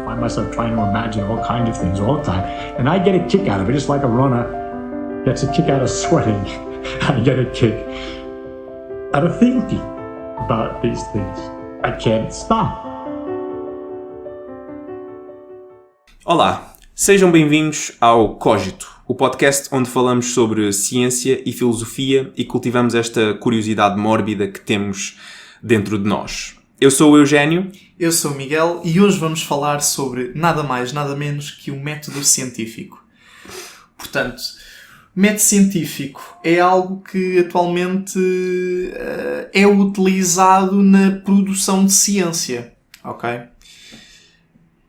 find myself trying to imagine all kinds of things all the time. And I get a kick out of it, just like a runner gets a kick out of sweating. I get a kick out of thinking about these things. I can't stop. Olá, sejam bem-vindos ao Cogito, o podcast onde falamos sobre ciência e filosofia e cultivamos esta curiosidade mórbida que temos dentro de nós. Eu sou o Eugénio. Eu sou o Miguel e hoje vamos falar sobre nada mais, nada menos que o método científico. Portanto, método científico é algo que atualmente é utilizado na produção de ciência, ok?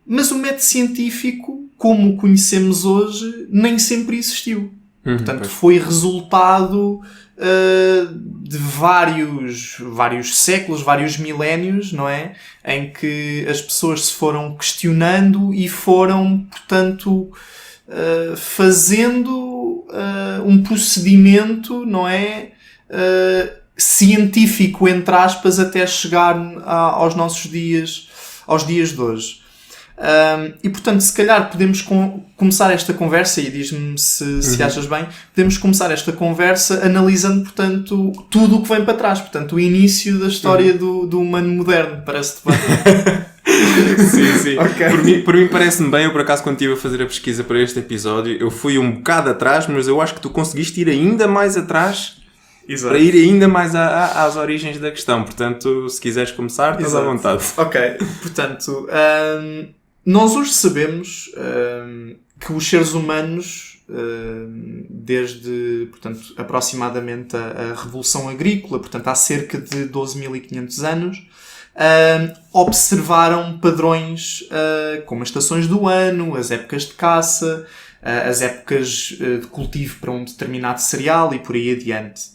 Mas o método científico, como o conhecemos hoje, nem sempre existiu. Portanto, foi resultado de vários séculos, vários milénios, não é? Em que as pessoas se foram questionando e foram, portanto, fazendo um procedimento, não é? Científico, entre aspas, até chegar aos nossos dias, aos dias de hoje. E portanto, se calhar podemos começar esta conversa, e diz-me se achas bem, podemos começar esta conversa analisando, portanto, tudo o que vem para trás, portanto, o início da história do humano moderno, parece-te bem? Sim. Okay. Por mim parece-me bem. Eu, por acaso, quando estive a fazer a pesquisa para este episódio, eu fui um bocado atrás, mas eu acho que tu conseguiste ir ainda mais atrás. Exato. Para ir ainda mais às origens da questão. Portanto, se quiseres começar, estás à vontade. Ok, portanto, nós hoje sabemos que os seres humanos, desde, portanto, aproximadamente a Revolução Agrícola, portanto, há cerca de 12.500 anos, observaram padrões como as estações do ano, as épocas de caça, as épocas de cultivo para um determinado cereal e por aí adiante.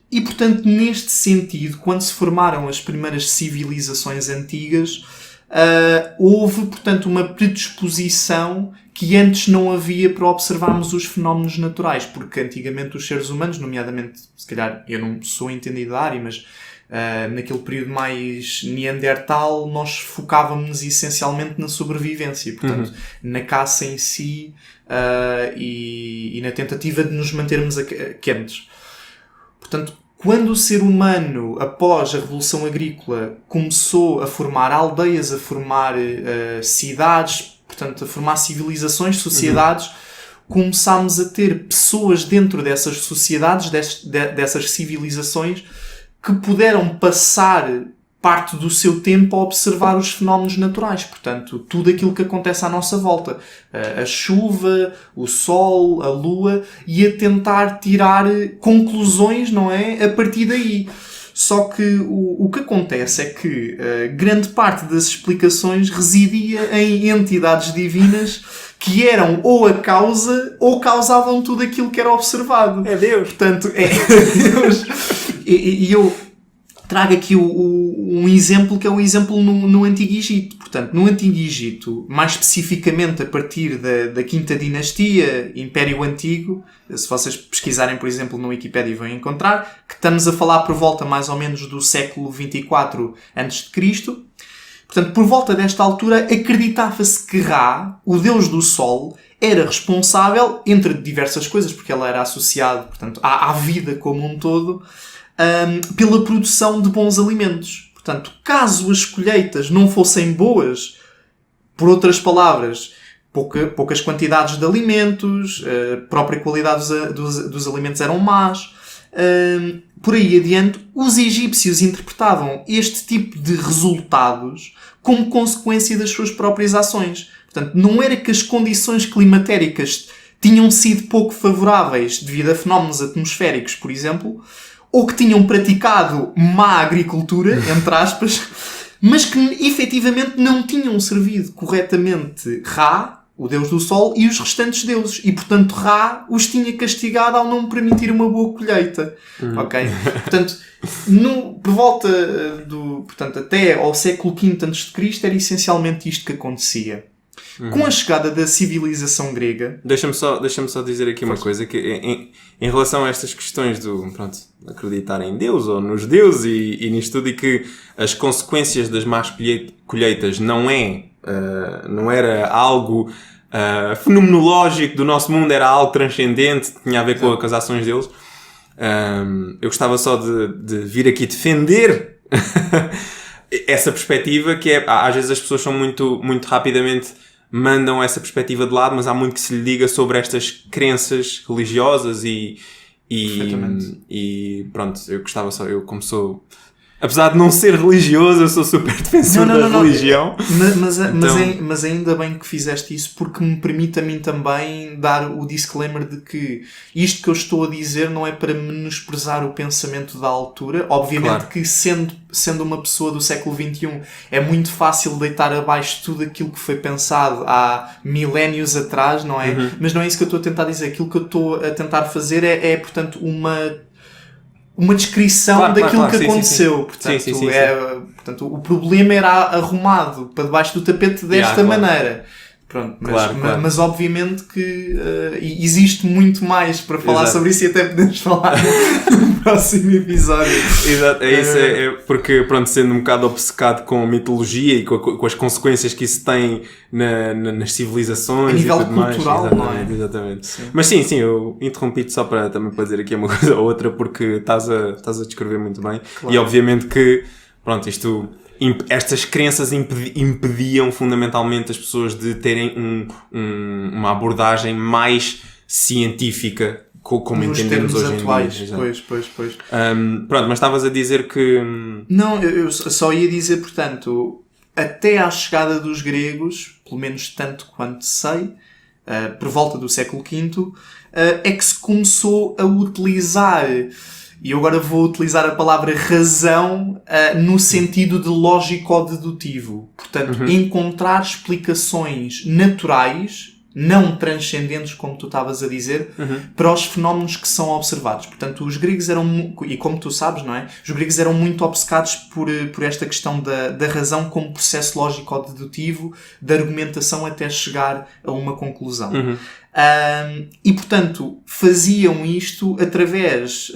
E, portanto, neste sentido, quando se formaram as primeiras civilizações antigas, houve, portanto, uma predisposição que antes não havia para observarmos os fenómenos naturais, porque antigamente os seres humanos, nomeadamente, se calhar, eu não sou entendido da área, mas naquele período mais neandertal, nós focávamos essencialmente na sobrevivência, portanto, na caça em si e na tentativa de nos mantermos quentes. Portanto, quando o ser humano, após a Revolução Agrícola, começou a formar aldeias, a formar cidades, portanto, a formar civilizações, sociedades, começámos a ter pessoas dentro dessas sociedades, dessas civilizações, que puderam passar parte do seu tempo a observar os fenómenos naturais. Portanto, tudo aquilo que acontece à nossa volta. A chuva, o sol, a lua, e a tentar tirar conclusões, não é? A partir daí. Só que o que acontece é que grande parte das explicações residia em entidades divinas que eram ou a causa ou causavam tudo aquilo que era observado. É Deus. Portanto, é Deus. E eu trago aqui um exemplo que é o exemplo no Antigo Egito. Portanto, no Antigo Egito, mais especificamente a partir da Quinta Dinastia, Império Antigo, se vocês pesquisarem, por exemplo, no Wikipédia vão encontrar, que estamos a falar por volta mais ou menos do século 24 a.C. Portanto, por volta desta altura, acreditava-se que Ra, o deus do Sol, era responsável, entre diversas coisas, porque ela era associada, portanto, à vida como um todo, pela produção de bons alimentos. Portanto, caso as colheitas não fossem boas, por outras palavras, poucas quantidades de alimentos, a própria qualidade dos alimentos eram más, por aí adiante, os egípcios interpretavam este tipo de resultados como consequência das suas próprias ações. Portanto, não era que as condições climatéricas tinham sido pouco favoráveis devido a fenómenos atmosféricos, por exemplo, ou que tinham praticado má agricultura, entre aspas, mas que efetivamente não tinham servido corretamente Ra, o deus do Sol, e os restantes deuses. E, portanto, Ra os tinha castigado ao não permitir uma boa colheita. Ok? Portanto, por volta portanto, até ao século V a.C. era essencialmente isto que acontecia. Com a chegada da civilização grega... Deixa-me só dizer aqui uma coisa, que em relação a estas questões do, acreditar em Deus ou nos deuses e nisto tudo, e que as consequências das más colheitas não era algo fenomenológico do nosso mundo, era algo transcendente, tinha a ver com as ações deles. Eu gostava só de vir aqui defender essa perspectiva, que é, às vezes as pessoas são muito, muito rapidamente mandam essa perspectiva de lado, mas há muito que se lhe diga sobre estas crenças religiosas e pronto, eu gostava só, eu como sou, apesar de não ser religioso, eu sou super defensor da religião. Mas ainda bem que fizeste isso, porque me permite a mim também dar o disclaimer de que isto que eu estou a dizer não é para menosprezar o pensamento da altura. Obviamente que sendo uma pessoa do século XXI é muito fácil deitar abaixo tudo aquilo que foi pensado há milénios atrás, não é? Mas não é isso que eu estou a tentar dizer. Aquilo que eu estou a tentar fazer é portanto, uma descrição daquilo que aconteceu. Sim. Portanto, o problema era arrumado para debaixo do tapete desta maneira. Pronto, mas obviamente que existe muito mais para falar sobre isso, e até podemos falar no próximo episódio. Exato, é isso, porque, pronto, sendo um bocado obcecado com a mitologia e com as consequências que isso tem nas civilizações, a nível e tudo cultural, mais. não é? Exatamente. Sim. Mas sim, eu interrompi-te só para dizer aqui uma coisa ou outra, porque estás a descrever muito bem. Claro. E obviamente que, pronto, estas crenças impediam fundamentalmente as pessoas de terem uma abordagem mais científica, como entendemos hoje atuais. Em dia. Pois. Pronto, mas estavas a dizer que... Não, eu só ia dizer, portanto, até à chegada dos gregos, pelo menos tanto quanto sei, por volta do século V, é que se começou a utilizar... E eu agora vou utilizar a palavra razão no sentido de lógico-dedutivo. Portanto, encontrar explicações naturais, não transcendentes, como tu estavas a dizer, para os fenómenos que são observados. Portanto, os gregos eram, e como tu sabes, não é? Os gregos eram muito obcecados por esta questão da razão como processo lógico-dedutivo, da argumentação até chegar a uma conclusão. E, portanto, faziam isto através,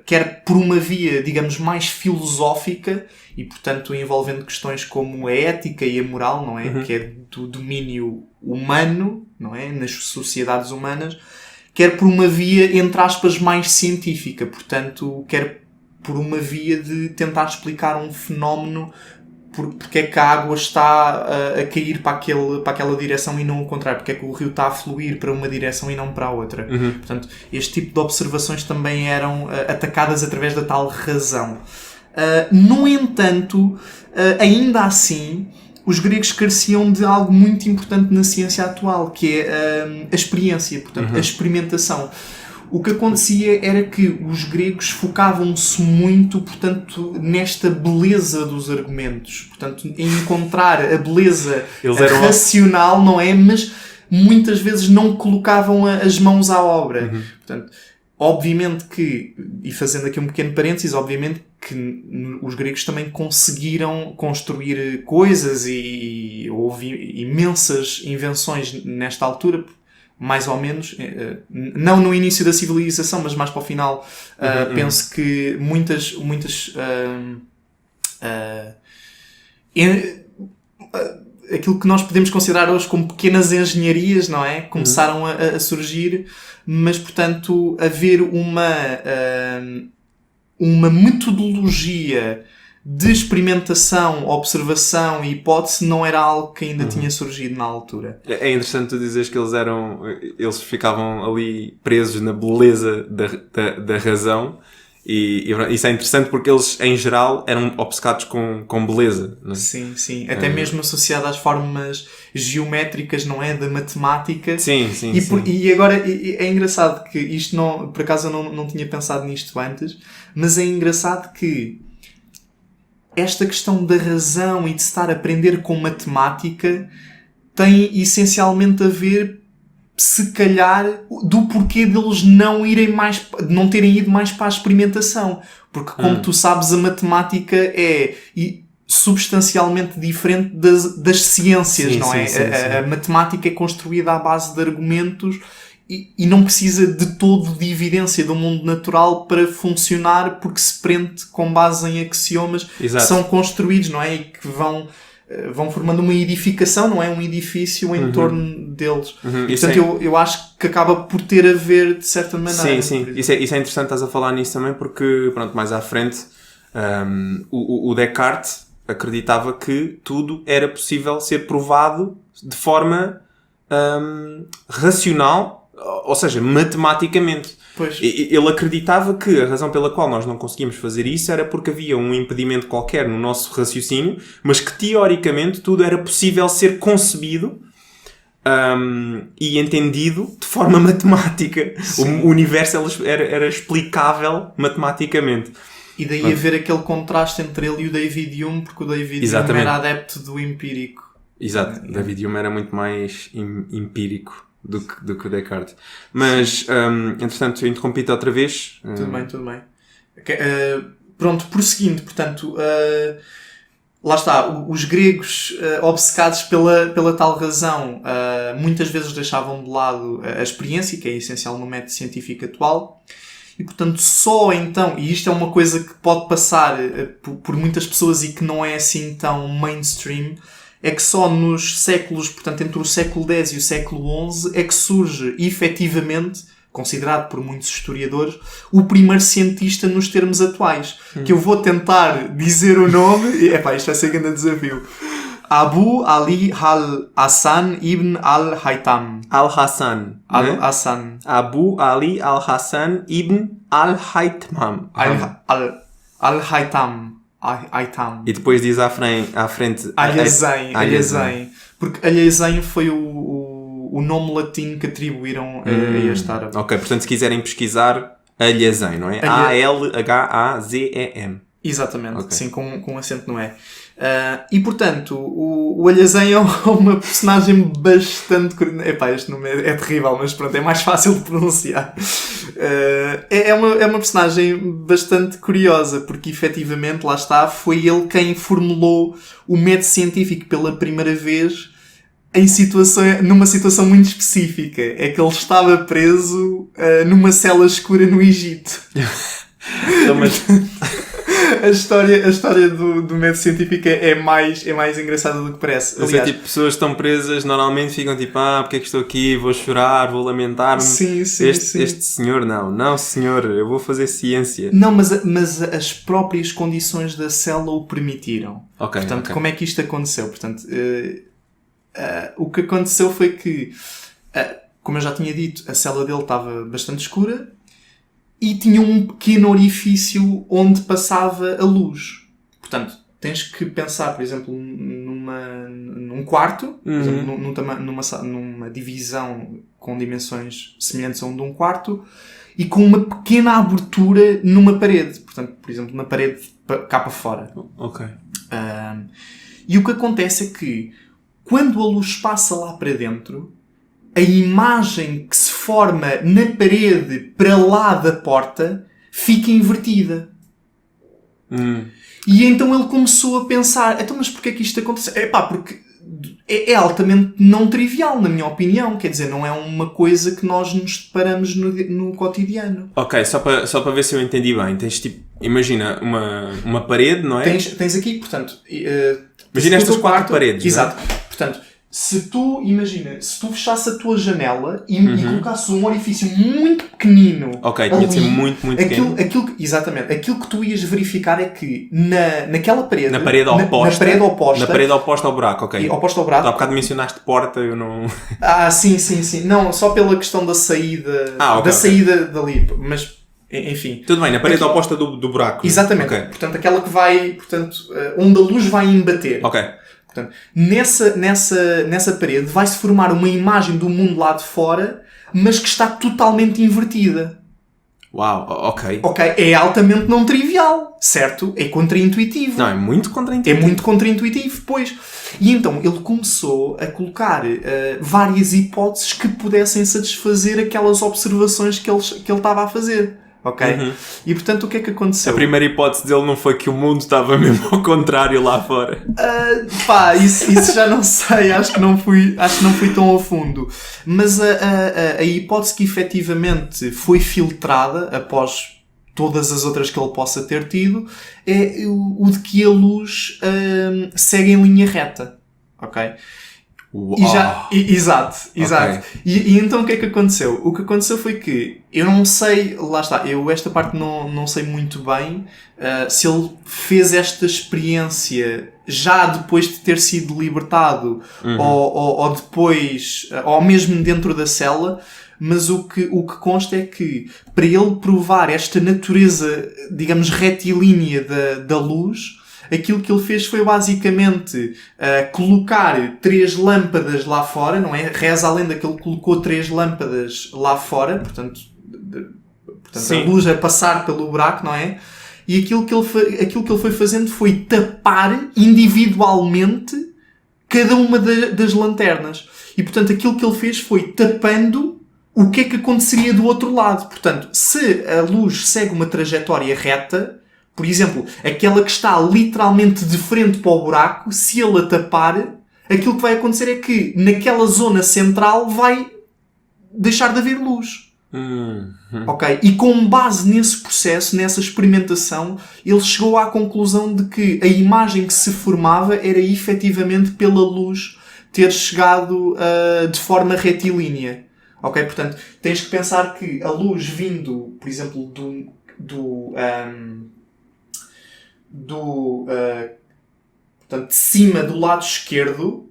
quer por uma via, digamos, mais filosófica e, portanto, envolvendo questões como a ética e a moral, não é? Que é do domínio humano, não é? Nas sociedades humanas, quer por uma via, entre aspas, mais científica, portanto, quer por uma via de tentar explicar um fenómeno, porque é que a água está a cair para aquela direção e não o contrário, porque é que o rio está a fluir para uma direção e não para a outra. Portanto, este tipo de observações também eram atacadas através da tal razão. No entanto, ainda assim, os gregos careciam de algo muito importante na ciência atual, que é a experiência, portanto, a experimentação. O que acontecia era que os gregos focavam-se muito, portanto, nesta beleza dos argumentos. Portanto, em encontrar a beleza racional, não é? Mas muitas vezes não colocavam as mãos à obra. Portanto, obviamente que, e fazendo aqui um pequeno parênteses, obviamente que os gregos também conseguiram construir coisas e houve imensas invenções nesta altura, mais ou menos, não no início da civilização, mas mais para o final. Penso que muitas aquilo que nós podemos considerar hoje como pequenas engenharias, não é? Começaram a surgir, mas, portanto, haver uma metodologia de experimentação, observação e hipótese não era algo que ainda tinha surgido na altura. É interessante tu dizeres que eles ficavam ali presos na beleza da razão, e isso é interessante porque eles, em geral, eram obcecados com beleza. Não é? Sim. Até mesmo associado às formas geométricas, não é? Da matemática. Sim. E agora, é engraçado que isto não... Por acaso eu não tinha pensado nisto antes, mas é engraçado que esta questão da razão e de estar a aprender com matemática tem essencialmente a ver, se calhar, do porquê deles não terem ido mais para a experimentação. Porque, como tu sabes, a matemática é substancialmente diferente das ciências, não é? Sim. A matemática é construída à base de argumentos e não precisa de todo de evidência do mundo natural para funcionar, porque se prende com base em axiomas que são construídos, não é? E que vão formando uma edificação, não é? Um edifício em torno deles. Portanto, eu acho que acaba por ter a ver de certa maneira. Sim. Isso é interessante, estás a falar nisso também, porque, pronto, mais à frente, o Descartes acreditava que tudo era possível ser provado de forma racional, ou seja, matematicamente. Pois. Ele acreditava que a razão pela qual nós não conseguimos fazer isso era porque havia um impedimento qualquer no nosso raciocínio, mas que teoricamente tudo era possível ser concebido e entendido de forma matemática. O universo era explicável matematicamente. E daí haver aquele contraste entre ele e o David Hume, porque o David Hume era adepto do empírico. Exato, David Hume era muito mais empírico do que o Descartes. Mas, entretanto, eu interrompi-te outra vez. Tudo bem. Pronto, prosseguindo, portanto, lá está, os gregos, obcecados pela tal razão, muitas vezes deixavam de lado a experiência, que é essencial no método científico atual, e portanto só então, e isto é uma coisa que pode passar por muitas pessoas e que não é assim tão mainstream, é que só nos séculos, portanto entre o século X e o século XI, é que surge efetivamente, considerado por muitos historiadores, o primeiro cientista nos termos atuais. Que eu vou tentar dizer o nome, e isto vai ser um grande desafio. Abu Ali al-Hassan ibn al-Haytham. Al-Hassan. Al-Hassan. Abu Ali al-Hassan ibn al-Haytham. Al-Haytham. E depois diz à frente Alhazen. Porque Alhazen foi o nome latino que atribuíram a este árabe. Ok, portanto se quiserem pesquisar, Alhazen, não é? A-L-H-A-Z-E-M. Exatamente, okay. Sim, com acento no E. E portanto, o Alhazen é uma personagem bastante... este nome é terrível, mas pronto, é mais fácil de pronunciar. É uma personagem bastante curiosa, porque efetivamente, lá está, foi ele quem formulou o método científico pela primeira vez numa situação muito específica. É que ele estava preso numa cela escura no Egito. Então, mas... A história do método científico é mais engraçada do que parece. Aliás, tipo, pessoas estão presas, normalmente ficam tipo, porque é que estou aqui, vou chorar, vou lamentar-me. Sim. Este senhor não senhor, eu vou fazer ciência. Não, mas as próprias condições da cela o permitiram. Portanto, como é que isto aconteceu? Portanto, o que aconteceu foi que, como eu já tinha dito, a cela dele estava bastante escura, e tinha um pequeno orifício onde passava a luz. Portanto, tens que pensar, por exemplo, num quarto, por exemplo, numa divisão com dimensões semelhantes a um de um quarto, e com uma pequena abertura numa parede. Portanto, por exemplo, na parede cá para fora. Ok. E o que acontece é que, quando a luz passa lá para dentro, a imagem que se forma na parede para lá da porta fica invertida. E então ele começou a pensar, mas porquê é que isto acontece? Porque é altamente não trivial, na minha opinião. Quer dizer, não é uma coisa que nós nos deparamos no cotidiano. Ok, só para ver se eu entendi bem. Tens tipo, imagina uma parede, não é? Tens aqui, portanto... imagina estas 4 paredes. Exato. Não é? Portanto, se tu fechasse a tua janela e colocasses um orifício muito pequenino... Ok, tinha de ser muito pequeno. Exatamente. Aquilo que tu ias verificar é que naquela parede... Na parede oposta. Na parede oposta ao buraco, ok. Oposta ao buraco. Há bocado mencionaste porta, eu não... Sim. Não, só pela questão da saída... saída dali. Mas... Enfim. Tudo bem, na parede oposta do buraco. Exatamente. Okay. Portanto, aquela que vai... onde a luz vai embater. Ok. Portanto, nessa parede vai-se formar uma imagem do mundo lá de fora, mas que está totalmente invertida. Uau, ok. Ok, é altamente não trivial, certo? É contraintuitivo. Não, é muito contraintuitivo. É muito contraintuitivo, pois. E então ele começou a colocar várias hipóteses que pudessem satisfazer aquelas observações que ele estava a fazer. Ok? E portanto o que é que aconteceu? A primeira hipótese dele não foi que o mundo estava mesmo ao contrário lá fora. Isso já não sei, acho que não fui tão a fundo. Mas a hipótese que efetivamente foi filtrada após todas as outras que ele possa ter tido é o de que a luz segue em linha reta. Ok? Exato. Okay. E então o que é que aconteceu? O que aconteceu foi que eu não sei, lá está, eu esta parte não sei muito bem se ele fez esta experiência já depois de ter sido libertado ou depois, ou mesmo dentro da cela, mas o que consta é que para ele provar esta natureza, digamos, retilínea da luz, aquilo que ele fez foi basicamente colocar 3 lâmpadas lá fora, não é? Reza a lenda que ele colocou 3 lâmpadas lá fora, portanto a luz a passar pelo buraco, não é? E aquilo que ele foi fazendo foi tapar individualmente cada uma das lanternas. E portanto aquilo que ele fez foi tapando o que é que aconteceria do outro lado. Portanto, se a luz segue uma trajetória reta, por exemplo, aquela que está literalmente de frente para o buraco, se ele a tapar, aquilo que vai acontecer é que naquela zona central vai deixar de haver luz. Ok? E com base nesse processo, nessa experimentação, ele chegou à conclusão de que a imagem que se formava era efetivamente pela luz ter chegado de forma retilínea. Ok? Portanto, tens que pensar que a luz vindo, por exemplo, portanto, de cima do lado esquerdo,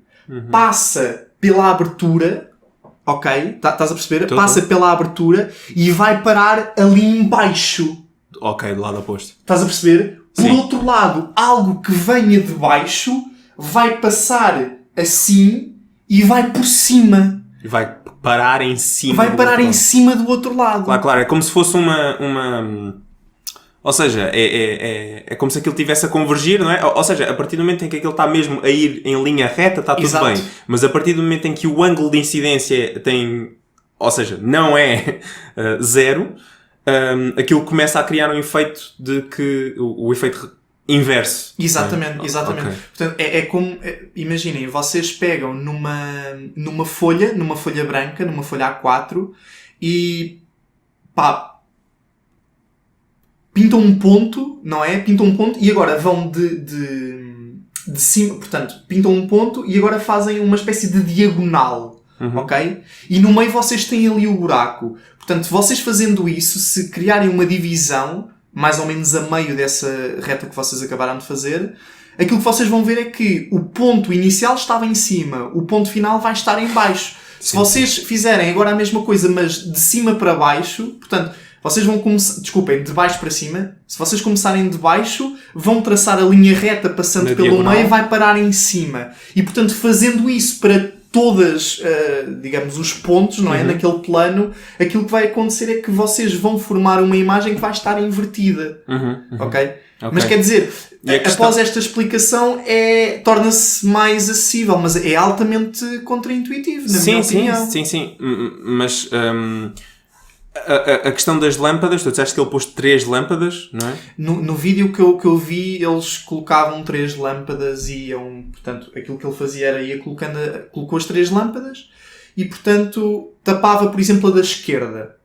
passa pela abertura, ok? Estás a perceber? Passa pela abertura e vai parar ali embaixo. Ok, do lado oposto. Estás a perceber? Por outro lado, algo que venha de baixo vai passar assim e vai por cima. E vai parar em cima. Vai parar em cima do outro lado. Claro. É como se fosse uma... Ou seja, é como se aquilo estivesse a convergir, não é? Ou seja, a partir do momento em que aquilo está mesmo a ir em linha reta, está tudo bem. Mas a partir do momento em que o ângulo de incidência tem... Ou seja, não é 0, aquilo começa a criar um efeito de que... O efeito inverso. Exatamente. Okay. Portanto, é como... imaginem, vocês pegam numa folha branca, numa folha A4 e... pintam um ponto, não é? Pintam um ponto e agora vão de cima, portanto, pintam um ponto e agora fazem uma espécie de diagonal, ok? E no meio vocês têm ali o buraco. Portanto, vocês fazendo isso, se criarem uma divisão, mais ou menos a meio dessa reta que vocês acabaram de fazer, aquilo que vocês vão ver é que o ponto inicial estava em cima, o ponto final vai estar em baixo. Se vocês fizerem agora a mesma coisa, mas de cima para baixo, portanto... Vocês vão começar... Desculpem, de baixo para cima. Se vocês começarem de baixo, vão traçar a linha reta passando pelo diagonal. Meio e vai parar em cima. E, portanto, fazendo isso para todas, digamos, os pontos, não é? Naquele plano, aquilo que vai acontecer é que vocês vão formar uma imagem que vai estar invertida. Ok? Mas quer dizer, após esta explicação, torna-se mais acessível, mas é altamente contraintuitivo, na minha opinião. Sim. Mas... A questão das lâmpadas, tu disseste que ele pôs 3 lâmpadas, não é? No vídeo que eu vi, eles colocavam 3 lâmpadas e iam, portanto, aquilo que ele fazia era ia colocou as 3 lâmpadas e, portanto, tapava, por exemplo, a da esquerda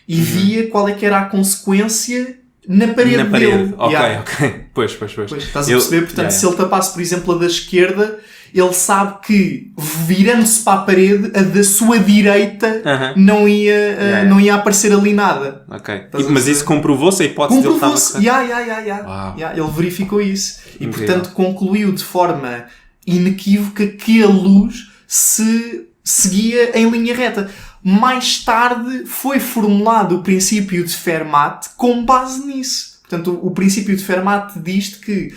e via qual é que era a consequência na parede dele. Ok. Pois. Estás a perceber? Portanto, se ele tapasse, por exemplo, a da esquerda, ele sabe que, virando-se para a parede, a da sua direita não ia aparecer ali nada. Ok. Mas isso comprovou-se? A hipótese dele estava... Comprovou-se. Ele verificou isso. E, portanto, concluiu de forma inequívoca que a luz se seguia em linha reta. Mais tarde foi formulado o princípio de Fermat com base nisso. Portanto, o princípio de Fermat diz que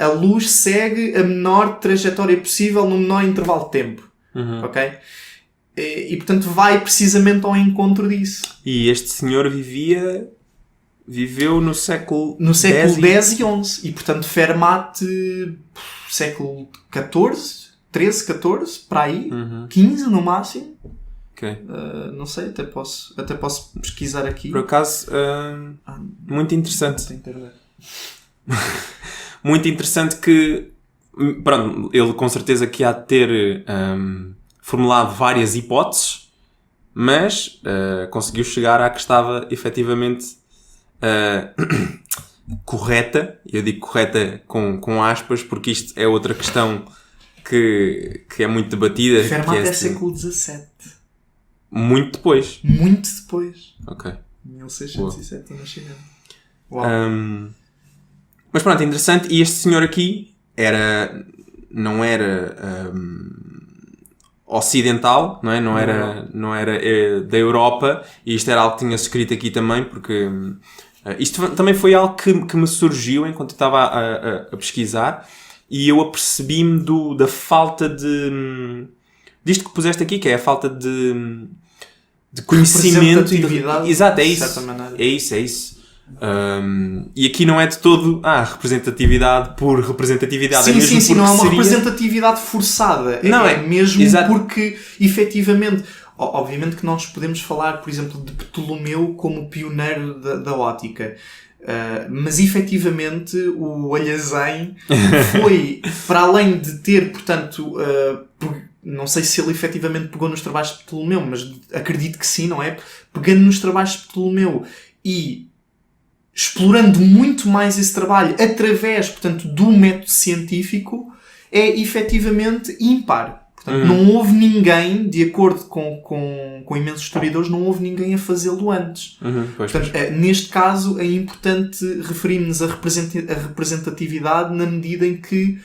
a luz segue a menor trajetória possível no menor intervalo de tempo. Ok? E, portanto, vai precisamente ao encontro disso. E este senhor viveu no século X e XI. E, portanto, Fermat, século XIV, 13, 14, para aí, 15 no máximo. Ok. Não sei, até posso pesquisar aqui. Por acaso, muito interessante. Muito interessante que, pronto, ele com certeza que há de ter formulado várias hipóteses, mas conseguiu chegar à que estava efetivamente correta. Eu digo correta com aspas, porque isto é outra questão que é muito debatida. Fermat é século XVII. Muito depois. Muito depois. Ok. 1607 o nascimento. Uau. Mas pronto, interessante. E este senhor aqui não era ocidental, não é? Não era da Europa, e isto era algo que tinha escrito aqui também, porque isto também foi algo que me surgiu enquanto eu estava a pesquisar, e eu apercebi-me da falta disto que puseste aqui, que é a falta de conhecimento. Exato, é isso. É isso. E aqui não é de todo representatividade por representatividade. Sim, não é uma representatividade forçada. É mesmo exato. Porque, efetivamente, obviamente que nós podemos falar, por exemplo, de Ptolomeu como pioneiro da ótica. Mas efetivamente o Alhazen foi, para além de ter, portanto, não sei se ele efetivamente pegou nos trabalhos de Ptolomeu, mas acredito que sim, não é? Pegando nos trabalhos de Ptolomeu e explorando muito mais esse trabalho através, portanto, do método científico, é efetivamente ímpar. Portanto, não houve ninguém, de acordo com imensos historiadores, não houve ninguém a fazê-lo antes. Portanto, neste caso, é importante referirmos a representatividade na medida em que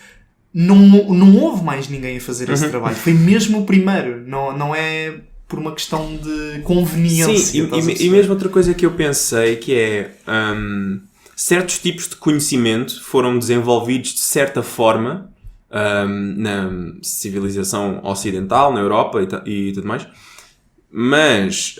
não houve mais ninguém a fazer esse trabalho. Foi mesmo o primeiro. Não é por uma questão de conveniência. Sim, e mesmo outra coisa que eu pensei, que é certos tipos de conhecimento foram desenvolvidos de certa forma na civilização ocidental, na Europa e tudo mais, mas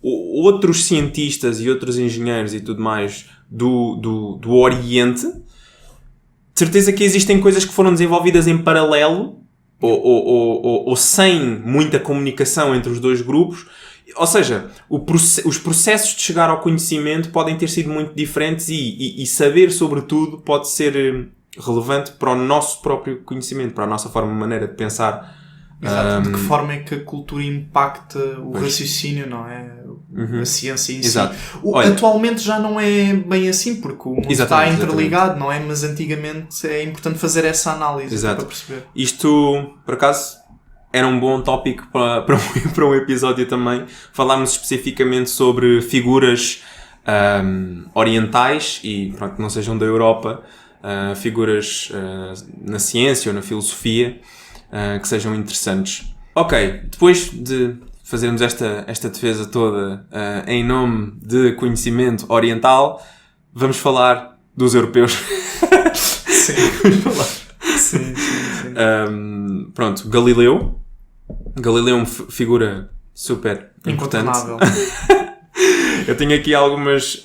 outros cientistas e outros engenheiros e tudo mais do Oriente, de certeza que existem coisas que foram desenvolvidas em paralelo ou sem muita comunicação entre os dois grupos. Ou seja, os processos de chegar ao conhecimento podem ter sido muito diferentes e saber sobre tudo pode ser relevante para o nosso próprio conhecimento, para a nossa maneira de pensar. Exato. De que forma é que a cultura impacta o raciocínio, não é? A ciência em si. Atualmente já não é bem assim, porque o mundo está interligado, não é? Mas antigamente é importante fazer essa análise para perceber. Isto, por acaso, era um bom tópico para um episódio também. Falámos especificamente sobre figuras orientais e pronto, que não sejam da Europa, figuras na ciência ou na filosofia que sejam interessantes. Ok, depois de fazermos esta defesa toda em nome de conhecimento oriental, vamos falar dos europeus. Sim. Vamos falar. Sim. Pronto, Galileu é uma figura super importante. Eu tenho aqui algumas...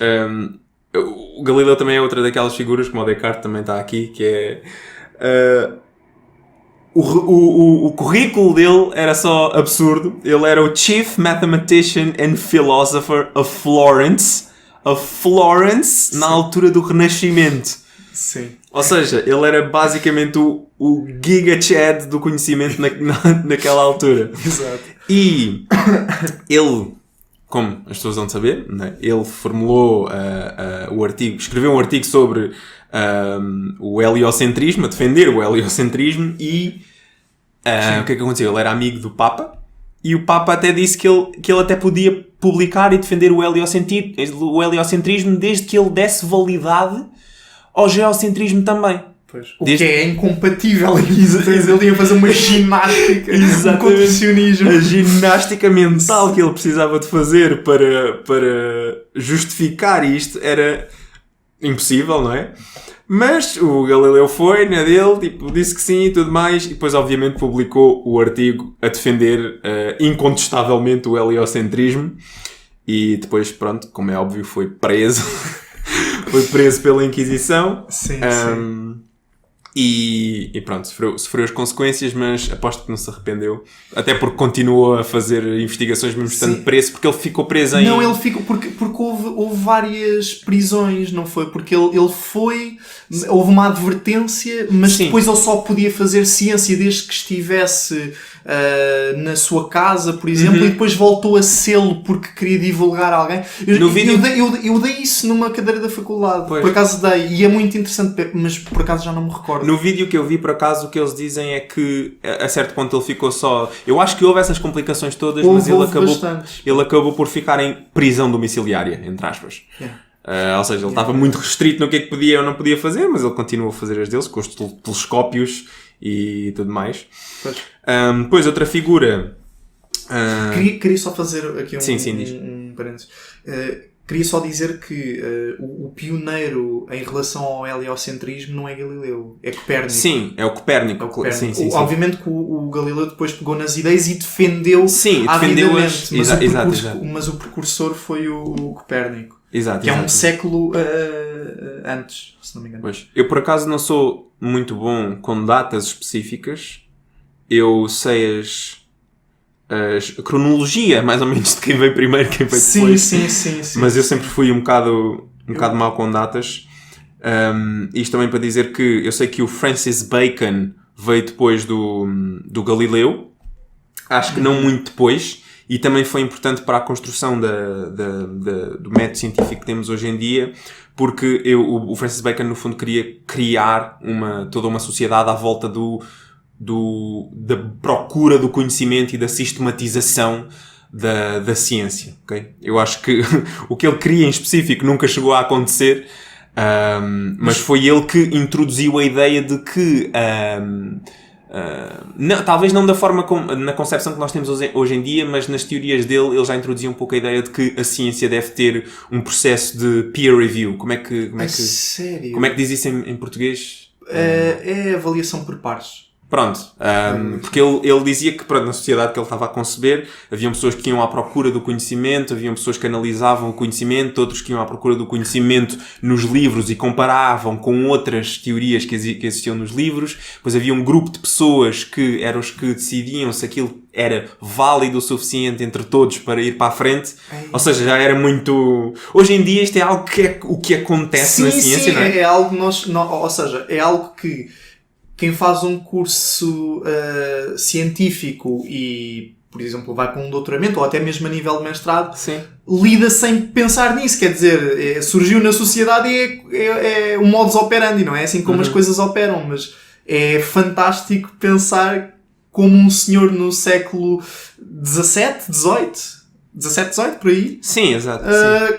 o Galileu também é outra daquelas figuras, como o Descartes também está aqui, que é... O currículo dele era só absurdo. Ele era o Chief Mathematician and Philosopher of Florence. Na altura do Renascimento. Sim. Ou seja, ele era basicamente o Giga Chad do conhecimento naquela altura. Exato. E ele, como as pessoas vão saber, né, ele formulou o artigo, escreveu um artigo sobre o heliocentrismo, a defender o heliocentrismo, e o que é que aconteceu? Ele era amigo do Papa, e o Papa até disse que ele até podia publicar e defender o heliocentrismo desde que ele desse validade ao geocentrismo também. Pois. O que é incompatível. Ele ia fazer uma ginástica, um contorcionismo. A ginástica mental que ele precisava de fazer para justificar isto era impossível, não é? Mas o Galileu foi na dele, disse que sim e tudo mais, e depois obviamente publicou o artigo a defender incontestavelmente o heliocentrismo, e depois, pronto, como é óbvio, foi preso. Foi preso pela Inquisição. Sim. E pronto, sofreu as consequências, mas aposto que não se arrependeu. Até porque continuou a fazer investigações mesmo estando preso, porque ele ficou preso em... Não, ele ficou... Porque houve várias prisões, não foi? Porque ele foi... Houve uma advertência, mas depois ele só podia fazer ciência desde que estivesse na sua casa, por exemplo, e depois voltou a sê-lo porque queria divulgar a alguém. Eu dei isso numa cadeira da faculdade. Pois. Por acaso dei. E é muito interessante, mas por acaso já não me recordo. No vídeo que eu vi, por acaso, o que eles dizem é que a certo ponto ele ficou só... Eu acho que houve essas complicações todas, mas ele acabou por ficar em prisão domiciliária, entre aspas. Ou seja, ele estava muito restrito no que é que podia ou não podia fazer, mas ele continuou a fazer as deles, com os telescópios e tudo mais. Depois, outra figura... Queria só fazer aqui um parênteses. Queria só dizer que o pioneiro em relação ao heliocentrismo não é Galileu, é Copérnico. Sim, é o Copérnico. Sim. Obviamente que o Galileu depois pegou nas ideias e defendeu avidamente, mas o precursor foi o Copérnico. Que é um século antes, se não me engano. Pois. Eu, por acaso, não sou muito bom com datas específicas. Eu sei a cronologia, mais ou menos, de quem veio primeiro, quem veio depois. Sim. Mas eu sempre fui um bocado mau com datas. Isto também para dizer que eu sei que o Francis Bacon veio depois do Galileu. Acho que não muito depois. E também foi importante para a construção do método científico que temos hoje em dia, porque o Francis Bacon, no fundo, queria criar toda uma sociedade à volta da procura do conhecimento e da sistematização da ciência. Okay? Eu acho que o que ele queria em específico nunca chegou a acontecer, mas foi ele que introduziu a ideia de que... talvez não da forma na concepção que nós temos hoje em dia, mas nas teorias dele ele já introduzia um pouco a ideia de que a ciência deve ter um processo de peer review. Como é que diz isso em português? É avaliação por pares. Pronto, porque ele dizia que na sociedade que ele estava a conceber haviam pessoas que iam à procura do conhecimento, haviam pessoas que analisavam o conhecimento, outros que iam à procura do conhecimento nos livros e comparavam com outras teorias que existiam nos livros. Depois havia um grupo de pessoas que eram os que decidiam se aquilo era válido o suficiente entre todos para ir para a frente. Ou seja, já era muito... Hoje em dia isto é algo o que acontece na ciência, não é? É algo ou seja, é algo que quem faz um curso científico e, por exemplo, vai para um doutoramento ou até mesmo a nível de mestrado, lida sem pensar nisso. Quer dizer, surgiu na sociedade e é um modus operandi, não é? Assim como as coisas operam, mas é fantástico pensar como um senhor no século XVII, por aí. Sim, exato.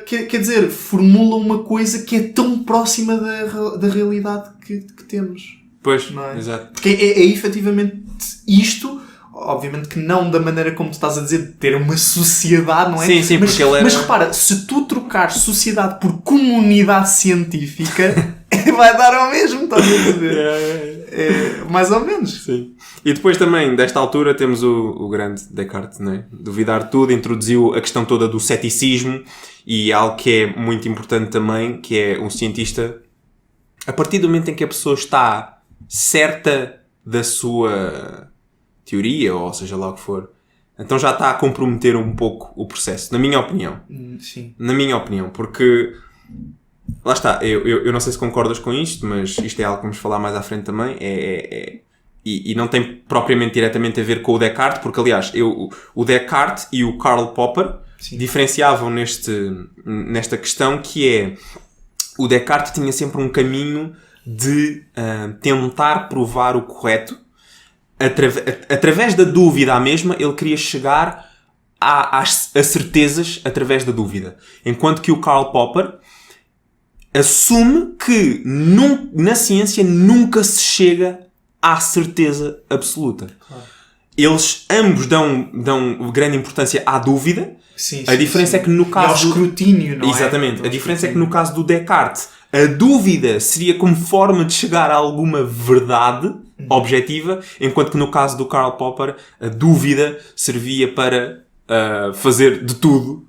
Quer dizer, formula uma coisa que é tão próxima da realidade que temos. Pois, é? Exato. Porque é efetivamente isto, obviamente que não da maneira como tu estás a dizer, de ter uma sociedade, não é? Sim, porque ele era... Mas repara, se tu trocares sociedade por comunidade científica, vai dar ao mesmo, estás a dizer? Mais ou menos. Sim. E depois também, desta altura, temos o grande Descartes, não é? Duvidar tudo, introduziu a questão toda do ceticismo e algo que é muito importante também, que é um cientista, a partir do momento em que a pessoa está certa da sua teoria, ou seja lá o que for, então já está a comprometer um pouco o processo, na minha opinião. Sim. Na minha opinião, porque lá está, eu não sei se concordas com isto, mas isto é algo que vamos falar mais à frente também, e não tem propriamente diretamente a ver com o Descartes, porque aliás, o Descartes e o Karl Popper diferenciavam nesta questão, que é, o Descartes tinha sempre um caminho de tentar provar o correto. Através da dúvida à mesma, ele queria chegar a certezas através da dúvida. Enquanto que o Karl Popper assume que na ciência nunca se chega à certeza absoluta. Claro. Eles ambos dão grande importância à dúvida. A diferença é que no caso... E ao escrutínio, não é? Exatamente. A diferença é que no caso do Descartes, a dúvida seria como forma de chegar a alguma verdade objetiva, enquanto que no caso do Karl Popper, a dúvida servia para fazer de tudo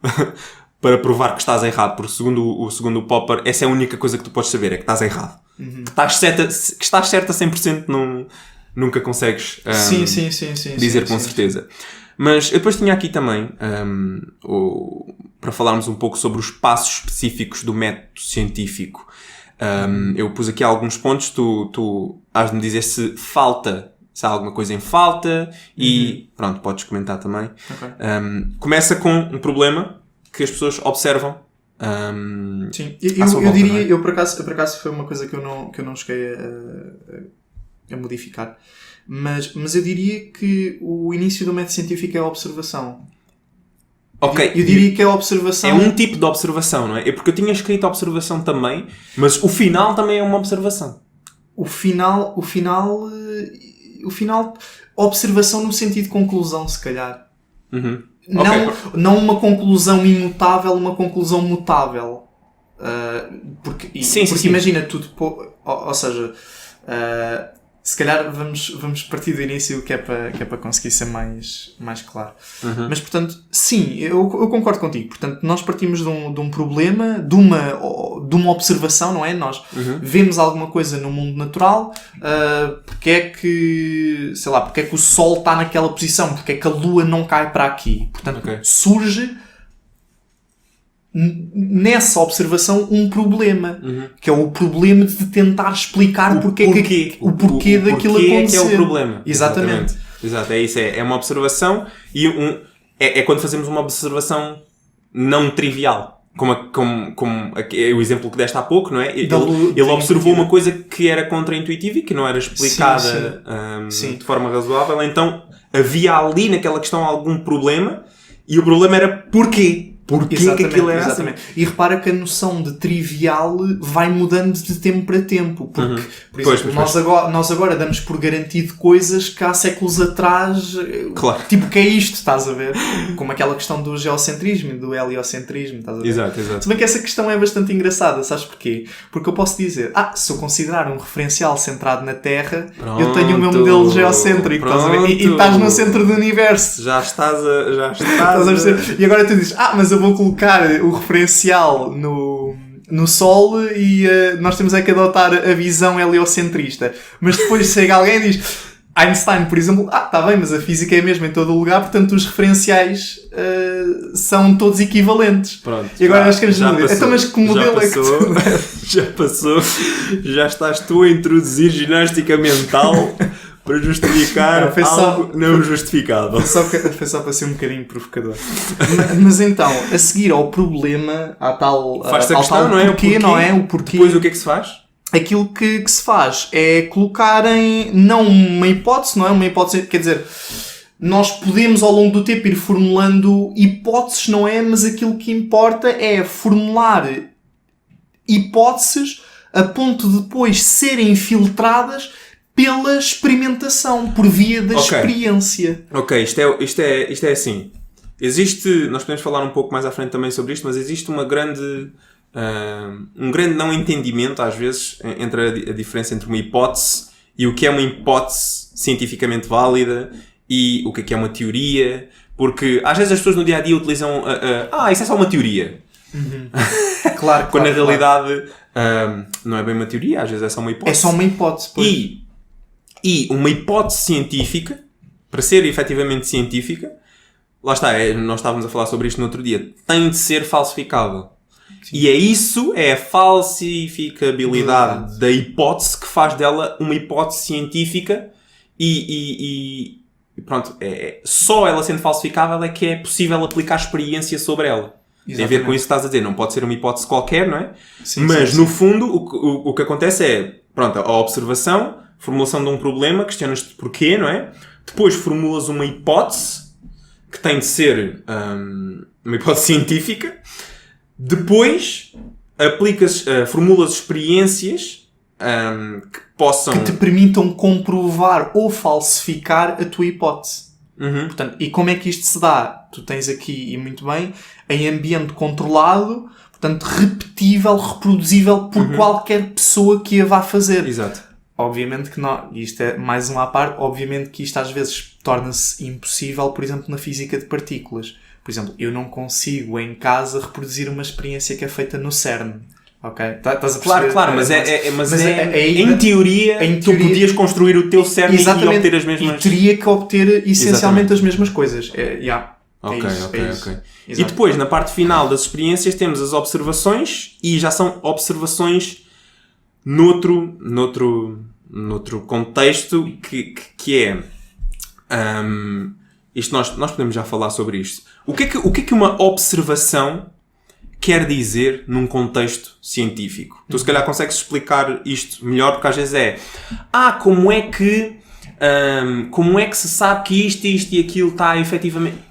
para provar que estás errado. Porque segundo o Popper, essa é a única coisa que tu podes saber, é que estás errado. que estás certa 100% nunca consegues dizer com certeza. Mas eu depois tinha aqui também, para falarmos um pouco sobre os passos específicos do método científico. Eu pus aqui alguns pontos, tu has de me dizer se há alguma coisa em falta e pronto, podes comentar também. Okay. Começa com um problema que as pessoas observam. Sim, eu diria, eu por acaso foi uma coisa que eu não cheguei a modificar, mas eu diria que o início do método científico é a observação. Ok. Eu diria que a observação... É um tipo de observação, não é? É porque eu tinha escrito observação também, mas o final também é uma observação. O final, observação no sentido de conclusão, se calhar. Não uma conclusão imutável, uma conclusão mutável. Porque imagina tudo, ou seja, se calhar vamos partir do início que é para conseguir ser mais claro. Mas portanto, sim, eu concordo contigo. Portanto, nós partimos de um problema, de uma observação, não é? Nós vemos alguma coisa no mundo natural, porque é que o Sol está naquela posição, porque é que a Lua não cai para aqui. Portanto, surge nessa observação um problema, que é o problema de tentar explicar o porquê daquilo acontecer. Que é o problema. Exatamente. Exato, é isso. É uma observação e é quando fazemos uma observação não trivial. Como o exemplo que deste há pouco, não é? Ele observou uma coisa que era contra-intuitiva e que não era explicada de forma razoável. Então havia ali naquela questão algum problema e o problema era porquê? Porquê que aquilo era assim? E repara que a noção de trivial vai mudando de tempo para tempo. Porque, por exemplo, nós agora damos por garantido coisas que há séculos atrás... Claro. Tipo, que é isto, estás a ver? Como aquela questão do geocentrismo e do heliocentrismo, estás a ver? Exato. Se bem que essa questão é bastante engraçada, sabes porquê? Porque eu posso dizer, se eu considerar um referencial centrado na Terra, eu tenho o meu modelo geocêntrico, estás a ver? E estás no centro do universo. Já estás a perceber? E agora tu dizes, mas eu vou colocar o referencial no Sol e nós temos que adotar a visão heliocentrista. Mas depois chega alguém e diz, Einstein, por exemplo, está bem, mas a física é mesmo em todo o lugar, portanto os referenciais são todos equivalentes. Pronto, e agora nós queremos dizer, então, mas que modelo é que tu... Já passou, já estás tu a introduzir ginástica mental para justificar algo não justificável. Foi só para ser um bocadinho provocador. Mas então, a seguir ao problema, à tal questão, não é? Porquê, não é? O porquê. Depois o que é que se faz? Aquilo que se faz é colocarem, não uma hipótese, não é? Uma hipótese, quer dizer, nós podemos ao longo do tempo ir formulando hipóteses, não é? Mas aquilo que importa é formular hipóteses a ponto de depois serem filtradas pela experimentação, por via da experiência. Ok, isto é assim. Nós podemos falar um pouco mais à frente também sobre isto, mas existe um grande não entendimento, às vezes, entre a diferença entre uma hipótese e o que é uma hipótese cientificamente válida e o que é uma teoria. Porque, às vezes, as pessoas no dia-a-dia utilizam isso é só uma teoria. Claro. Quando na realidade não é bem uma teoria, às vezes é só uma hipótese. É só uma hipótese, pois. E uma hipótese científica, para ser efetivamente científica, lá está, nós estávamos a falar sobre isto no outro dia, tem de ser falsificável. Sim. E é a falsificabilidade da hipótese que faz dela uma hipótese científica e pronto, só ela sendo falsificável é que é possível aplicar experiência sobre ela. Exatamente. Tem a ver com isso que estás a dizer, não pode ser uma hipótese qualquer, não é? Sim, mas no fundo o que acontece é, pronto, a observação, formulação de um problema, questionas-te porquê, não é? Depois formulas uma hipótese que tem de ser uma hipótese científica. Depois formulas experiências que possam... que te permitam comprovar ou falsificar a tua hipótese. Portanto, e como é que isto se dá? Tu tens aqui, e muito bem, em ambiente controlado, portanto, repetível, reproduzível por qualquer pessoa que a vá fazer. Exato. Obviamente que não, isto é mais uma à parte, obviamente que isto às vezes torna-se impossível, por exemplo, na física de partículas. Por exemplo, eu não consigo em casa reproduzir uma experiência que é feita no CERN. Ok? Estás a perceber? Claro, mas em teoria tu podias construir o teu cerne e obter as mesmas... E teria que obter essencialmente as mesmas coisas. Ok. E depois, na parte final das experiências, temos as observações, e já são observações noutro contexto que é... isto nós podemos já falar sobre isto. O que é que uma observação quer dizer num contexto científico? Tu se calhar consegues explicar isto melhor, porque às vezes como é que se sabe que isto e aquilo está efetivamente...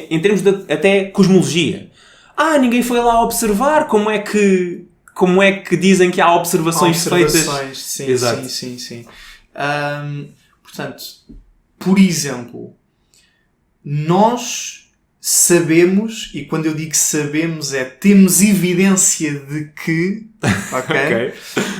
Em termos de até cosmologia. Ninguém foi lá observar, como é que dizem que há observações feitas? Sim, exato. Sim. Portanto, por exemplo, nós sabemos, e quando eu digo sabemos temos evidência de que, ok?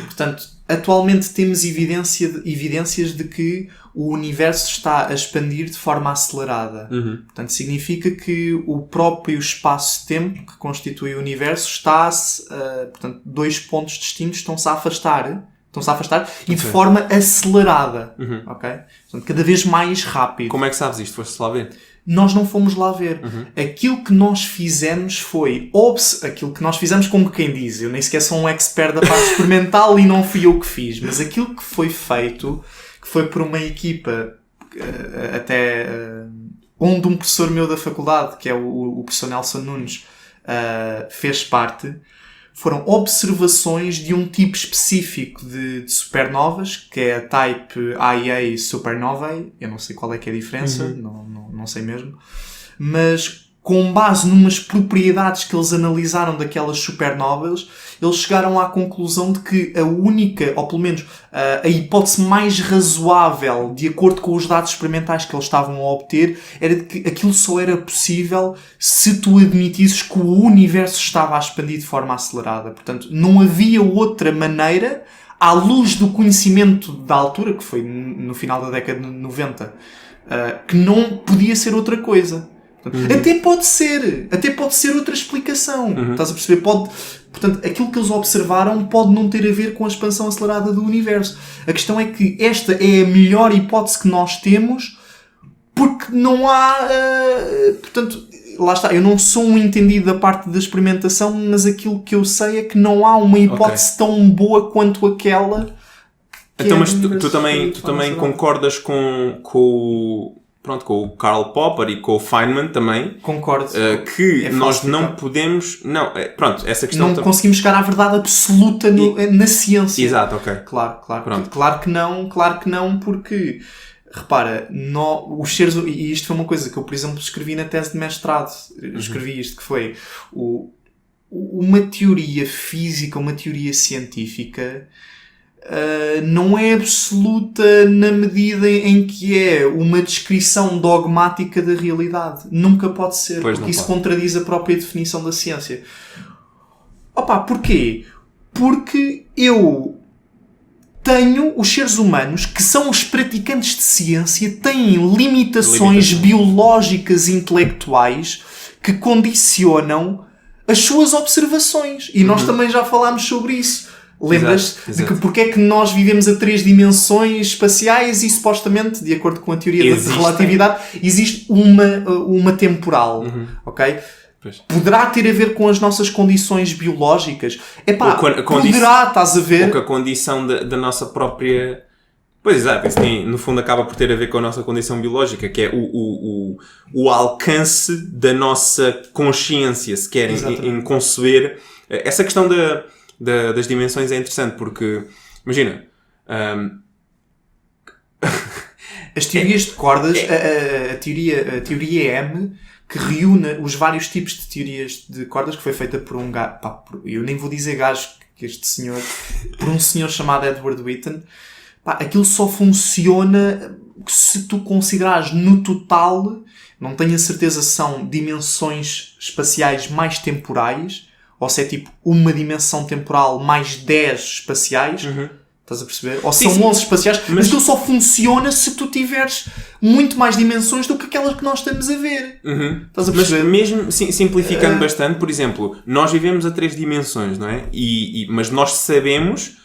Portanto, atualmente temos evidências de que o universo está a expandir de forma acelerada. Portanto, significa que o próprio espaço-tempo que constitui o universo portanto, 2 pontos distintos estão-se a afastar e de forma acelerada. Ok? Portanto, cada vez mais rápido. Como é que sabes isto? Foste lá ver? Nós não fomos lá ver. Aquilo que nós fizemos foi... Aquilo que nós fizemos, como quem diz, eu nem sequer sou um expert da parte experimental e não fui eu que fiz, mas aquilo que foi feito, que foi por uma equipa onde um professor meu da faculdade, que é o professor Nelson Nunes, fez parte, foram observações de um tipo específico de supernovas, que é a Type Ia Supernovae. Eu não sei qual é que é a diferença, não sei mesmo. Mas com base numas propriedades que eles analisaram daquelas supernovas, eles chegaram à conclusão de que a única, ou pelo menos a hipótese mais razoável, de acordo com os dados experimentais que eles estavam a obter, era de que aquilo só era possível se tu admitisses que o universo estava a expandir de forma acelerada. Portanto, não havia outra maneira, à luz do conhecimento da altura, que foi no final da década de 90, que não podia ser outra coisa. Até pode ser outra explicação. Estás a perceber? Portanto, aquilo que eles observaram pode não ter a ver com a expansão acelerada do universo. A questão é que esta é a melhor hipótese que nós temos, porque não há... portanto, lá está. Eu não sou um entendido da parte da experimentação, mas aquilo que eu sei é que não há uma hipótese tão boa quanto aquela... Então, mas tu também concordas com o Karl Popper e com o Feynman também. Concordo. Que nós não podemos... essa questão... Não conseguimos chegar à verdade absoluta na ciência. Exato, ok. Claro que não, porque... Repara, os seres... E isto foi uma coisa que eu, por exemplo, escrevi na tese de mestrado. Escrevi isto, que foi... Uma teoria física, uma teoria científica... não é absoluta na medida em que é uma descrição dogmática da realidade. Nunca pode ser, porque isso contradiz a própria definição da ciência. Porquê? Porque os seres humanos, que são os praticantes de ciência, têm limitações biológicas e intelectuais que condicionam as suas observações. E nós também já falámos sobre isso. Lembras de que porque é que nós vivemos a 3 dimensões espaciais e supostamente, de acordo com a teoria da relatividade, existe uma temporal, ok? Pois. Poderá ter a ver com as nossas condições biológicas? Poderá, estás a ver? Ou com a condição da nossa própria... Pois, exato, isso no fundo acaba por ter a ver com a nossa condição biológica, que é o alcance da nossa consciência, se querem, em conceber... Essa questão das dimensões é interessante, porque, imagina... As teorias de cordas, a teoria M, que reúne os vários tipos de teorias de cordas, que foi feita por um gajo... eu nem vou dizer gajo, que este senhor... por um senhor chamado Edward Witten. Aquilo só funciona se tu considerares no total, não tenho a certeza se são dimensões espaciais mais temporais, ou se é tipo uma dimensão temporal mais 10 espaciais, Estás a perceber? Ou são 11 espaciais, mas aquilo só funciona se tu tiveres muito mais dimensões do que aquelas que nós estamos a ver. Estás a perceber? Mas mesmo simplificando bastante, por exemplo, nós vivemos a 3 dimensões, não é? Mas nós sabemos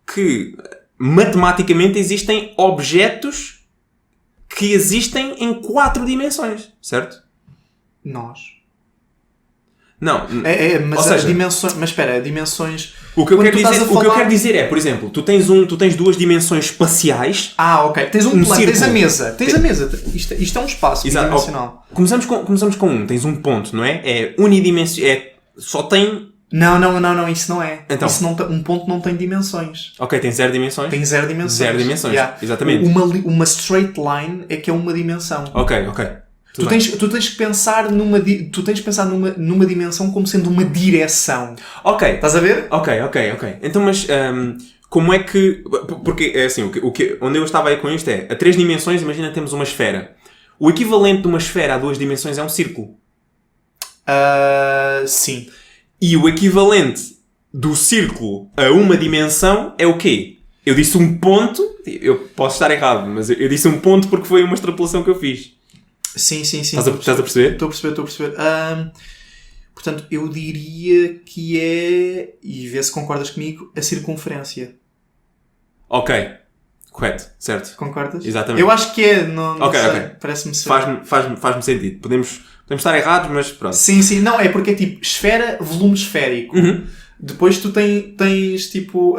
que matematicamente existem objetos que existem em 4 dimensões, certo? Nós. Não. Mas ou seja, dimensões... Mas espera, dimensões... O que eu quero dizer é, por exemplo, tu tens 2 dimensões espaciais. Ok. Tens um plano, tens a mesa. Tens a mesa. Isto é um espaço bidimensional. Começamos com tens um ponto, não é? É unidimensional. Só tem... Não, isso não é. Então. Um ponto não tem dimensões. Ok, tem 0 dimensões? Tem 0 dimensões. 0 dimensões, exatamente. Uma straight line é que é uma dimensão. Ok. Tu tens que pensar numa dimensão como sendo uma direção. Ok. Estás a ver? Ok. Então, mas como é que... Porque é assim, onde eu estava aí com isto é, a 3 dimensões, imagina temos uma esfera. O equivalente de uma esfera a 2 dimensões é um círculo. Sim. E o equivalente do círculo a uma dimensão é o quê? Eu disse um ponto, eu posso estar errado, mas eu disse um ponto porque foi uma extrapolação que eu fiz. Sim. Estás a perceber? Estou a perceber. Portanto, eu diria que é, e vê se concordas comigo, a circunferência. Ok. Correto. Certo. Concordas? Exatamente. Eu acho que é, não sei. Ok. Parece-me ser. Faz-me sentido. Podemos estar errados, mas pronto. Sim. Não, é porque é tipo esfera, volume esférico. Depois tu tens tipo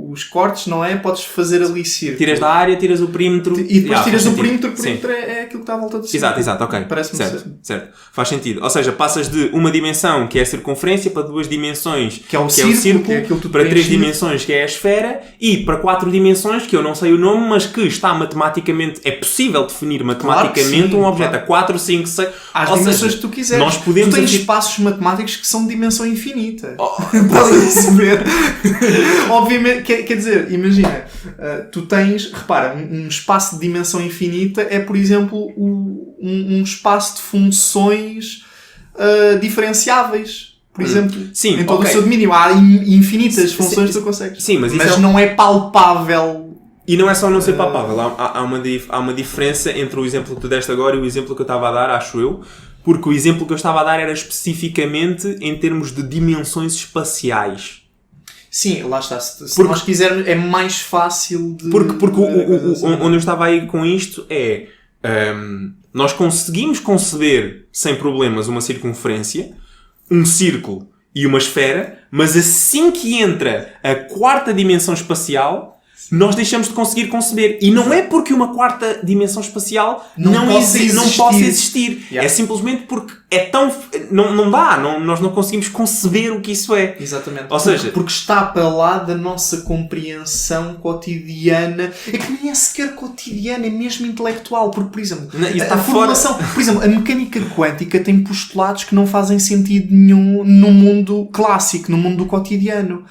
os cortes, não é? Podes fazer ali círculo. Tiras da área, tiras o perímetro. E depois tiras o perímetro. O perímetro é aquilo que está à volta do círculo. Exato, ok. Parece-me certo. Faz sentido. Ou seja, passas de uma dimensão, que é a circunferência, para 2 dimensões, que é o círculo, para 3 dimensões, que é a esfera, e para 4 dimensões, que eu não sei o nome, mas que está matematicamente... É possível definir matematicamente um objeto a 4, 5, 6... Às dimensões que tu quiseres. Nós podemos tu tens espaços matemáticos que são de dimensão infinita. Estás a perceber? Obviamente, quer dizer, imagina, tu tens, repara, um espaço de dimensão infinita é, por exemplo, um espaço de funções diferenciáveis. Por exemplo, em todo o seu domínio. Há infinitas funções que tu consegues. Sim, mas não é palpável. E não é só não ser palpável. Há uma diferença entre o exemplo que tu deste agora e o exemplo que eu estava a dar, acho eu. Porque o exemplo que eu estava a dar era especificamente em termos de dimensões espaciais. Sim, lá está. Se nós quisermos, é mais fácil de... Porque onde eu estava aí com isto é... nós conseguimos conceber sem problemas uma circunferência, um círculo e uma esfera, mas assim que entra a 4ª dimensão espacial... nós deixamos de conseguir conceber. E não é porque uma 4ª dimensão espacial não possa existir. É simplesmente porque é tão... Não dá. Nós não conseguimos conceber o que isso é. Exatamente. Ou seja... Porque está para lá da nossa compreensão cotidiana. É que nem é sequer cotidiana, é mesmo intelectual. Porque, por exemplo, a formulação... Por exemplo, a mecânica quântica tem postulados que não fazem sentido nenhum no mundo clássico, no mundo do cotidiano.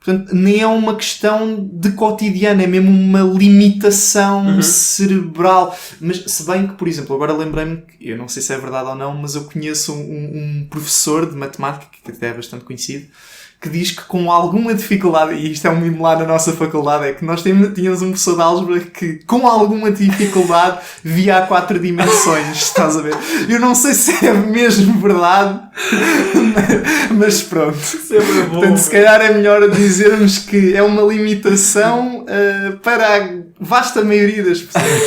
Portanto, nem é uma questão de cotidiano, é mesmo uma limitação cerebral. Mas, se bem que, por exemplo, agora lembrei-me, que eu não sei se é verdade ou não, mas eu conheço um professor de matemática, que até é bastante conhecido, que diz que com alguma dificuldade, e isto é um mimo lá na nossa faculdade, é que nós tínhamos um professor de álgebra que com alguma dificuldade via a 4 dimensões, estás a ver? Eu não sei se é mesmo verdade, mas pronto. Sempre bom. Portanto, se calhar é melhor dizermos que é uma limitação para a vasta maioria das pessoas.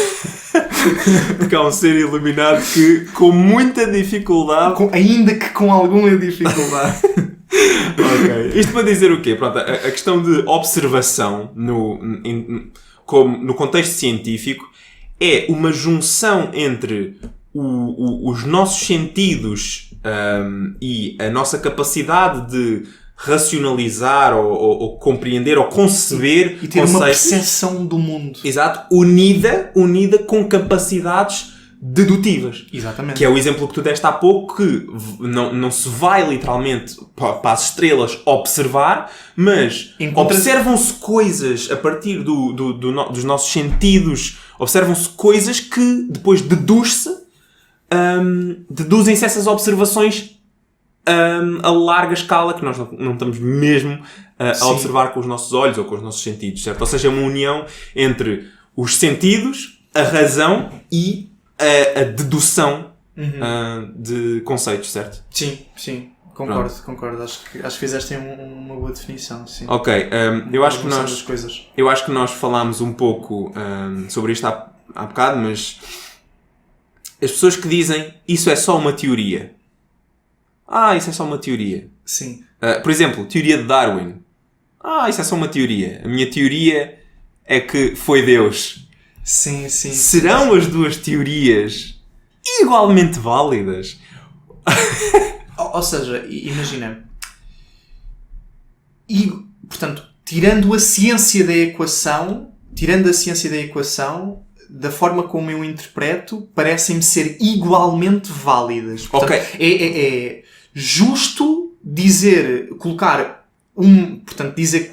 Porque há um ser iluminado que com muita dificuldade... Ainda que com alguma dificuldade... Okay. Isto para dizer o quê? Pronto, a questão de observação no contexto científico é uma junção entre os nossos sentidos e a nossa capacidade de racionalizar ou compreender ou conceber e ter uma percepção do mundo. Exato, unida com capacidades dedutivas. Exatamente. Que é o exemplo que tu deste há pouco, que não se vai literalmente para as estrelas observar, mas observam-se coisas a partir dos nossos sentidos, observam-se coisas que depois deduzem-se essas observações a larga escala, que nós não estamos mesmo a observar com os nossos olhos ou com os nossos sentidos, certo? Ou seja, é uma união entre os sentidos, a razão e a dedução de conceitos, certo? Sim. Concordo. Acho que fizeste uma boa definição, sim. Ok, eu acho que nós falámos um pouco sobre isto há bocado, mas as pessoas que dizem isso é só uma teoria. Isso é só uma teoria. Sim. Por exemplo, teoria de Darwin. Isso é só uma teoria. A minha teoria é que foi Deus. Sim. Serão as duas teorias igualmente válidas? Ou seja, imagina. Portanto, tirando a ciência da equação, da forma como eu interpreto, parecem-me ser igualmente válidas. Portanto, é justo dizer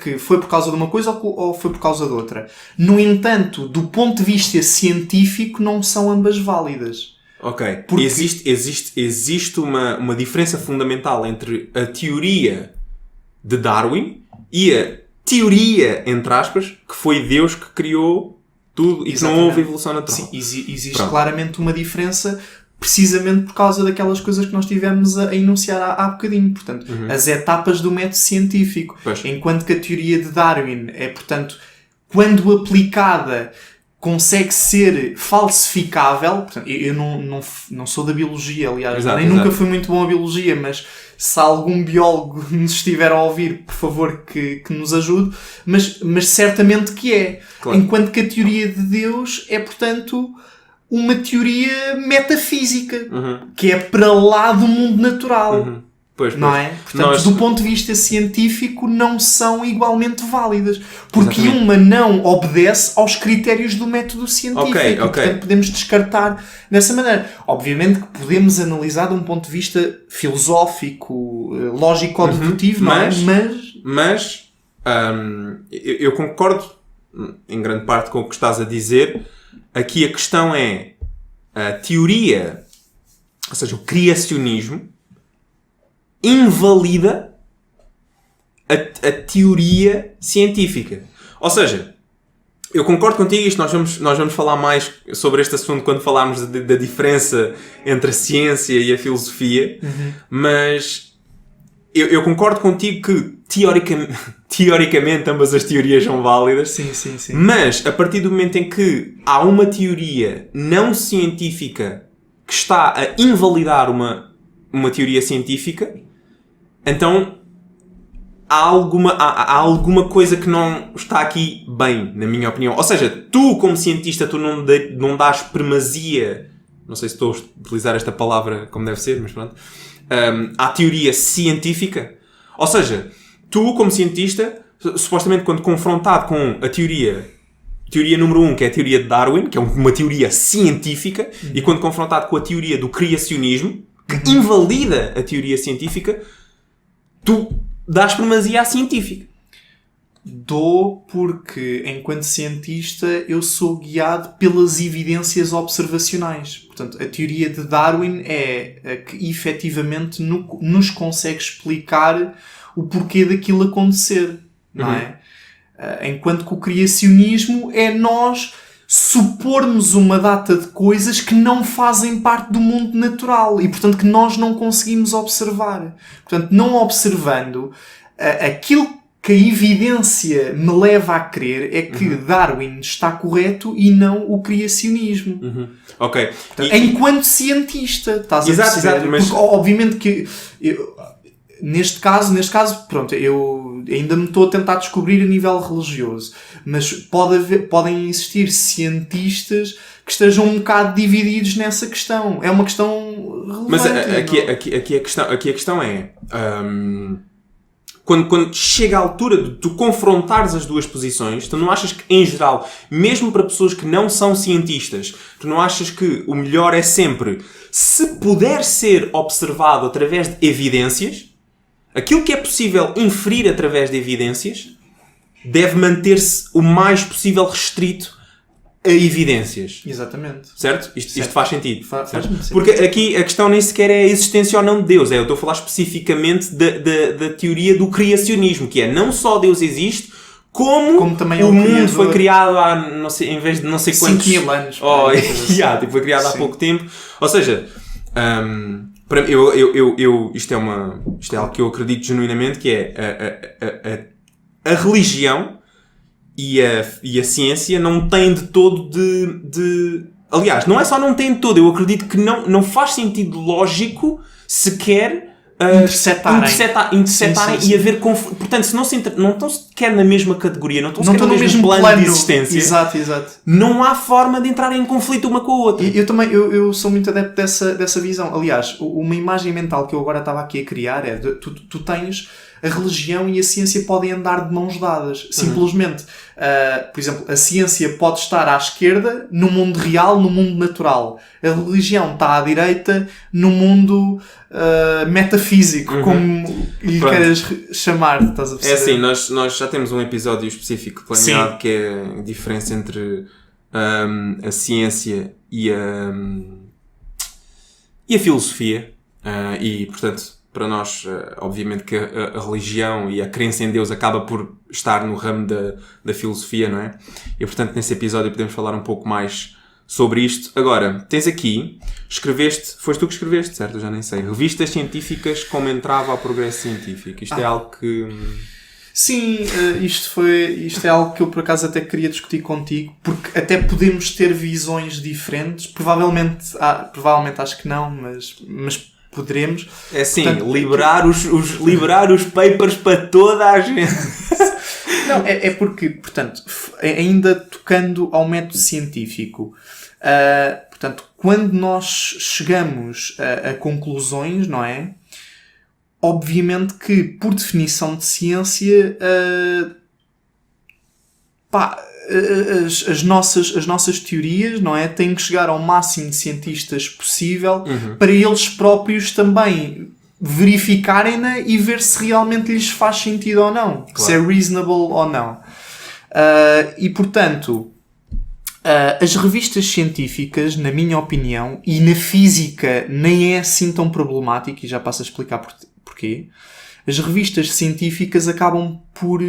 que foi por causa de uma coisa ou foi por causa de outra. No entanto, do ponto de vista científico, não são ambas válidas. Ok, porque existe uma diferença fundamental entre a teoria de Darwin e a teoria, entre aspas, que foi Deus que criou tudo e que não houve evolução natural. Sim, existe claramente uma diferença precisamente por causa daquelas coisas que nós tivemos a enunciar há bocadinho. Portanto, as etapas do método científico. Pois. Enquanto que a teoria de Darwin é, portanto, quando aplicada, consegue ser falsificável. Portanto, eu não sou da biologia, aliás, nunca fui muito bom a biologia, mas se algum biólogo nos estiver a ouvir, por favor, que nos ajude, mas certamente que é. Claro. Enquanto que a teoria de Deus é, portanto, uma teoria metafísica, que é para lá do mundo natural. Pois. Não é? Portanto, do ponto de vista científico, não são igualmente válidas. Porque uma não obedece aos critérios do método científico. Ok. Portanto, podemos descartar dessa maneira. Obviamente que podemos analisar de um ponto de vista filosófico, lógico-dedutivo, Mas eu concordo em grande parte com o que estás a dizer. Aqui a questão é a teoria, ou seja, o criacionismo, invalida a teoria científica. Ou seja, eu concordo contigo, nós vamos falar mais sobre este assunto quando falarmos da diferença entre a ciência e a filosofia, mas eu concordo contigo que teoricamente ambas as teorias são válidas. Sim. Mas a partir do momento em que há uma teoria não científica que está a invalidar uma teoria científica, então há alguma coisa que não está aqui bem, na minha opinião. Ou seja, tu como cientista, tu não dás primazia, não sei se estou a utilizar esta palavra como deve ser, mas pronto, à teoria científica. Ou seja, tu como cientista, supostamente quando confrontado com a teoria número 1, que é a teoria de Darwin, que é uma teoria científica, e quando confrontado com a teoria do criacionismo, que invalida a teoria científica, tu dás primazia à científica. Dou porque, enquanto cientista, eu sou guiado pelas evidências observacionais. Portanto, a teoria de Darwin é a que efetivamente nos consegue explicar o porquê daquilo acontecer, não é? Enquanto que o criacionismo é nós supormos uma data de coisas que não fazem parte do mundo natural e, portanto, que nós não conseguimos observar. Portanto, não observando, aquilo que a evidência me leva a crer é que Darwin está correto e não o criacionismo. Ok. Portanto, enquanto cientista, estás a perceber? Exato, mas... Porque, obviamente que... Neste caso, pronto, eu ainda me estou a tentar descobrir a nível religioso, mas podem existir cientistas que estejam um bocado divididos nessa questão. É uma questão relevante. Mas aqui a questão é... Quando chega a altura de tu confrontares as duas posições, tu não achas que, em geral, mesmo para pessoas que não são cientistas, tu não achas que o melhor é sempre, se puder ser observado através de evidências, aquilo que é possível inferir através de evidências deve manter-se o mais possível restrito a evidências. Exatamente. Certo? Isto faz sentido. Faz sentido. Porque aqui a questão nem sequer é a existência ou não de Deus. Eu estou a falar especificamente da teoria do criacionismo, que é não só Deus existe, como também o mundo foi criado há, não sei, em vez de não sei quantos... 5.000 anos. Foi criado há pouco tempo. Ou seja, para mim, isto é algo que eu acredito genuinamente, que é a religião e a ciência não têm de todo aliás, não é só não têm de todo, eu acredito que não faz sentido lógico sequer interceptarem e haver conflito. Portanto, se não estão sequer na mesma categoria, não estão sequer no mesmo plano de existência, exato. Não há forma de entrarem em conflito uma com a outra. Eu também eu sou muito adepto dessa visão. Aliás, uma imagem mental que eu agora estava aqui a criar é tu tens a religião e a ciência podem andar de mãos dadas. Simplesmente, por exemplo, a ciência pode estar à esquerda no mundo real, no mundo natural. A religião está à direita no mundo metafísico, como lhe queiras chamar. Estás a perceber? É assim, nós já temos um episódio específico planeado, que é a diferença entre a ciência e a filosofia. E, portanto, para nós, obviamente que a religião e a crença em Deus acaba por estar no ramo da filosofia, não é? E, portanto, nesse episódio podemos falar um pouco mais sobre isto. Agora, tens aqui, foste tu que escreveste, certo? Eu já nem sei. Revistas científicas como entrava ao progresso científico. Isto é algo que... Sim, isto é algo que eu por acaso até queria discutir contigo, porque até podemos ter visões diferentes. Provavelmente acho que não, mas poderemos. É assim, portanto, liberar os papers para toda a gente. Não, é porque, portanto, ainda tocando ao método científico, portanto, quando nós chegamos a conclusões, não é? Obviamente que, por definição de ciência, as nossas teorias, não é, têm que chegar ao máximo de cientistas possível para eles próprios também verificarem-na e ver se realmente lhes faz sentido ou não, claro. Se é reasonable ou não. E portanto, as revistas científicas, na minha opinião, e na física nem é assim tão problemático, e já passo a explicar porquê, as revistas científicas acabam por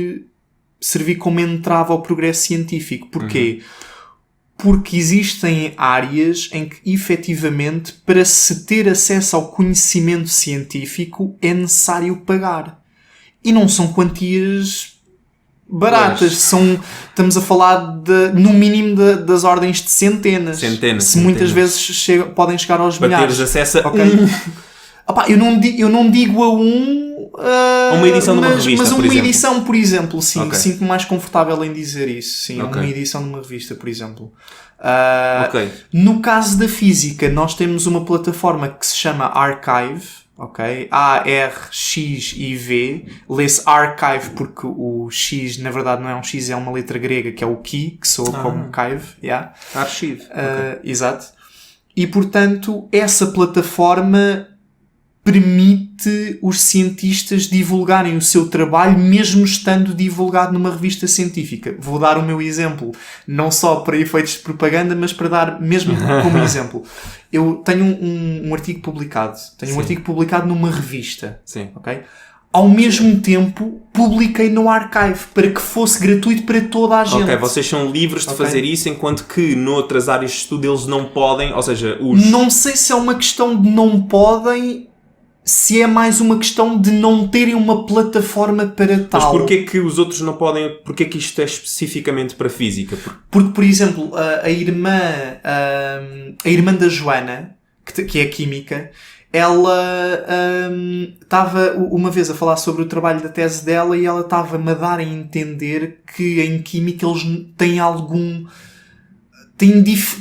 servir como entrave ao progresso científico. Porquê? Porque existem áreas em que, efetivamente, para se ter acesso ao conhecimento científico é necessário pagar. E não são quantias baratas. Estamos a falar no mínimo das ordens de centenas. Se muitas vezes podem chegar aos milhares. Para teres acesso a eu não digo a uma edição de uma revista, mas uma edição, por exemplo, sim. Okay. Sinto-me mais confortável em dizer isso. Sim, okay. Uma edição de uma revista, por exemplo. No caso da física, nós temos uma plataforma que se chama Archive. Ok? A-R-X-I-V. Lê-se Archive porque o X, na verdade, não é um X, é uma letra grega que é o Ki, que soa como Chive. Yeah. Archive. Exato. E, portanto, essa plataforma permite os cientistas divulgarem o seu trabalho mesmo estando divulgado numa revista científica. Vou dar o meu exemplo, não só para efeitos de propaganda, mas para dar mesmo como exemplo. Eu tenho um artigo publicado. Um artigo publicado numa revista. Sim. Okay? Ao mesmo tempo, publiquei no Archive para que fosse gratuito para toda a gente. Ok, vocês são livres de fazer isso, enquanto que noutras áreas de estudo eles não podem, ou seja, Não sei se é uma questão de não podem... se é mais uma questão de não terem uma plataforma para tal. Mas porquê que os outros não podem... Porquê que isto é especificamente para física? Porque, por exemplo, a irmã da Joana, que é química, ela estava uma vez a falar sobre o trabalho da tese dela e ela estava-me a dar a entender que em química eles têm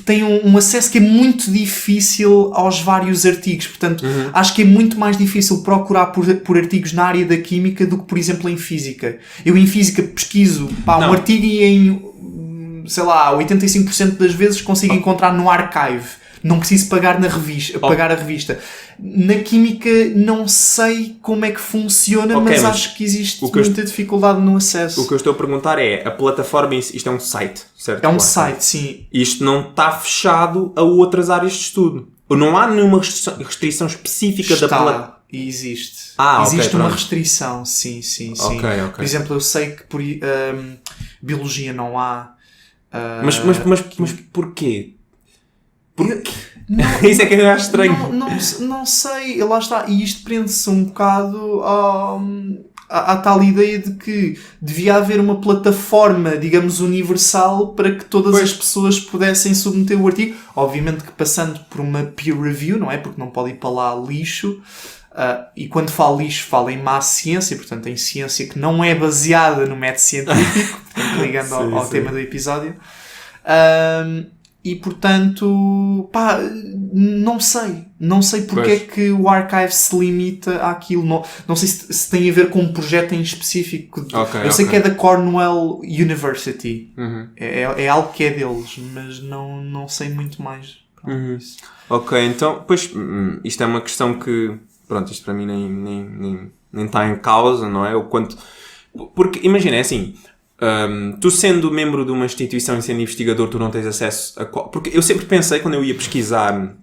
tem um acesso que é muito difícil aos vários artigos. Portanto, acho que é muito mais difícil procurar por artigos na área da química do que, por exemplo, em física. Eu em física pesquiso um artigo e em, sei lá, 85% das vezes consigo encontrar no Archive. não preciso pagar pagar a revista. Na química não sei como é que funciona, mas acho que existe muita dificuldade no acesso. O que eu estou a perguntar é, a plataforma, isto é um site, certo? É um site, sim. Isto não está fechado a outras áreas de estudo. Não há nenhuma restrição específica da plataforma. Existe. Existe uma restrição, sim. Okay. Por exemplo, eu sei que biologia não há. Mas porquê? Isso é que eu acho estranho. Não sei, lá está. E isto prende-se um bocado à tal ideia de que devia haver uma plataforma, digamos, universal para que todas as pessoas pudessem submeter o artigo. Obviamente que passando por uma peer review, não é? Porque não pode ir para lá lixo. E quando falo lixo, falo em má ciência, portanto em ciência que não é baseada no método científico, portanto, ligando ao tema do episódio. E portanto, não sei porque é que o Archive se limita àquilo. Não sei se tem a ver com um projeto em específico. Eu sei que é da Cornell University. É algo que é deles, mas não sei muito mais. Isso. Ok, então, pois, isto é uma questão que, pronto, isto para mim nem está em causa, não é? O quanto... Porque, imagina, é assim... tu sendo membro de uma instituição e sendo investigador, tu não tens acesso a... Porque eu sempre pensei, quando eu ia pesquisar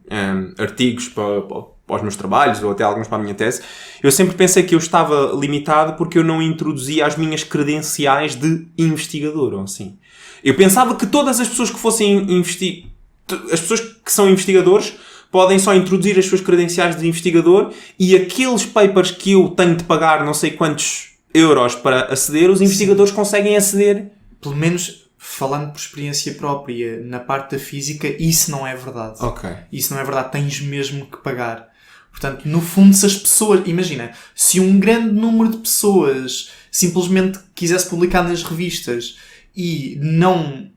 artigos para os meus trabalhos, ou até alguns para a minha tese, eu sempre pensei que eu estava limitado porque eu não introduzia as minhas credenciais de investigador, ou assim. Eu pensava que todas as pessoas que fossem as pessoas que são investigadores podem só introduzir as suas credenciais de investigador e aqueles papers que eu tenho de pagar não sei quantos euros para aceder, os investigadores conseguem aceder. Pelo menos, falando por experiência própria, na parte da física, isso não é verdade. Isso não é verdade. Tens mesmo que pagar. Portanto, no fundo, se as pessoas... Imagina, se um grande número de pessoas simplesmente quisesse publicar nas revistas e não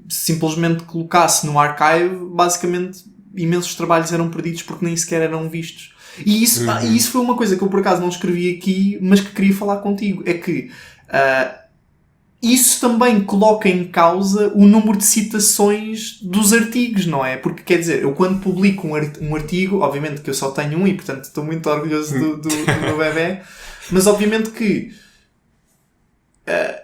simplesmente colocasse no archive, basicamente, imensos trabalhos eram perdidos porque nem sequer eram vistos. E isso foi uma coisa que eu por acaso não escrevi aqui, mas que queria falar contigo. É que isso também coloca em causa o número de citações dos artigos, não é? Porque, quer dizer, eu quando publico um artigo, obviamente que eu só tenho um e, portanto, estou muito orgulhoso do meu bebé, mas obviamente que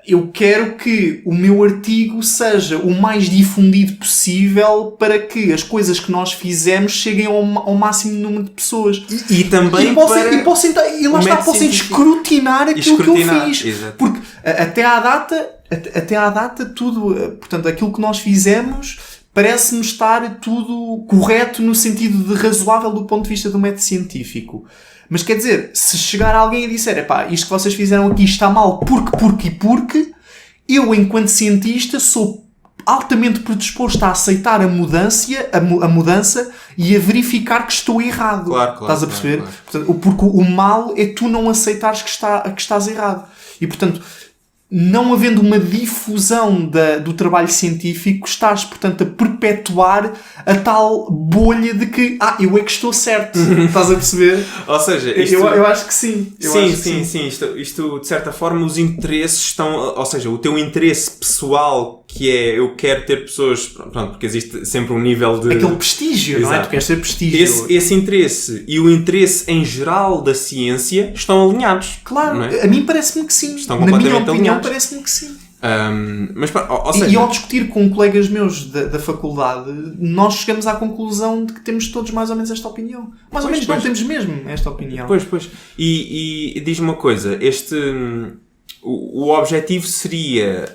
eu quero que o meu artigo seja o mais difundido possível para que as coisas que nós fizemos cheguem ao máximo número de pessoas. E também possam escrutinar aquilo que eu fiz. Exato. Porque até à data tudo, portanto, aquilo que nós fizemos parece-me estar tudo correto no sentido de razoável do ponto de vista do método científico. Mas quer dizer, se chegar alguém e disser isto que vocês fizeram aqui está mal porque, eu, enquanto cientista, sou altamente predisposto a aceitar a mudança e a verificar que estou errado. Claro, estás a perceber? Claro. Portanto, porque o mal é tu não aceitares que estás errado. E, portanto, não havendo uma difusão do trabalho científico, estás, portanto, a perpetuar a tal bolha de que eu é que estou certo. Estás a perceber? Ou seja, eu acho que sim. Sim. Isto, de certa forma, os interesses estão... Ou seja, o teu interesse pessoal, que é eu quero ter pessoas... Pronto, porque existe sempre um nível de... Aquele prestígio, Exato. Não é? Tu queres ter prestígio. Esse interesse e o interesse em geral da ciência estão alinhados. Claro, não é? A mim parece-me que sim. Estão completamente Na minha opinião, alinhados. parece-me que sim. Mas, ou seja... E ao discutir com colegas meus da faculdade, nós chegamos à conclusão de que temos todos mais ou menos esta opinião. Mais ou menos não temos mesmo esta opinião. Pois. E diz-me uma coisa, o objetivo seria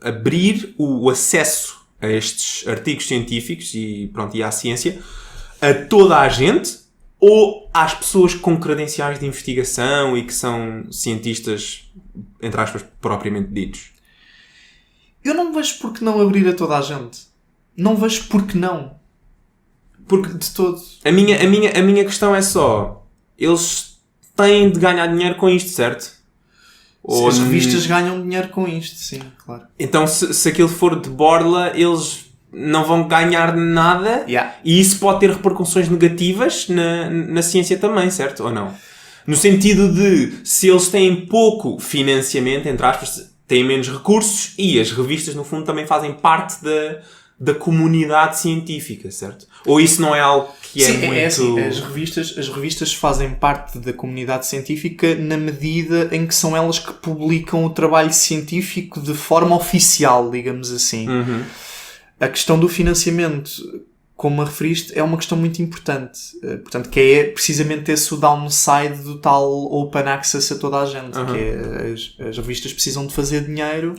abrir o acesso a estes artigos científicos e à ciência a toda a gente ou às pessoas com credenciais de investigação e que são cientistas, entre aspas, propriamente ditos? Eu não vejo porque não abrir a toda a gente. Não vejo porque não. Porque de todo. A minha questão é só, eles têm de ganhar dinheiro com isto, certo? Ou as revistas ganham dinheiro com isto, sim, claro. Então se aquilo for de borla, eles não vão ganhar nada. Yeah. E isso pode ter repercussões negativas na ciência também, certo? Ou não? No sentido de, se eles têm pouco financiamento, entre aspas, têm menos recursos e as revistas, no fundo, também fazem parte da comunidade científica, certo? Ou isso não é algo que é muito... É assim, as revistas fazem parte da comunidade científica na medida em que são elas que publicam o trabalho científico de forma oficial, digamos assim. A questão do financiamento, como a referiste, é uma questão muito importante. Portanto, que é precisamente esse o downside do tal open access a toda a gente. Que é, as revistas precisam de fazer dinheiro.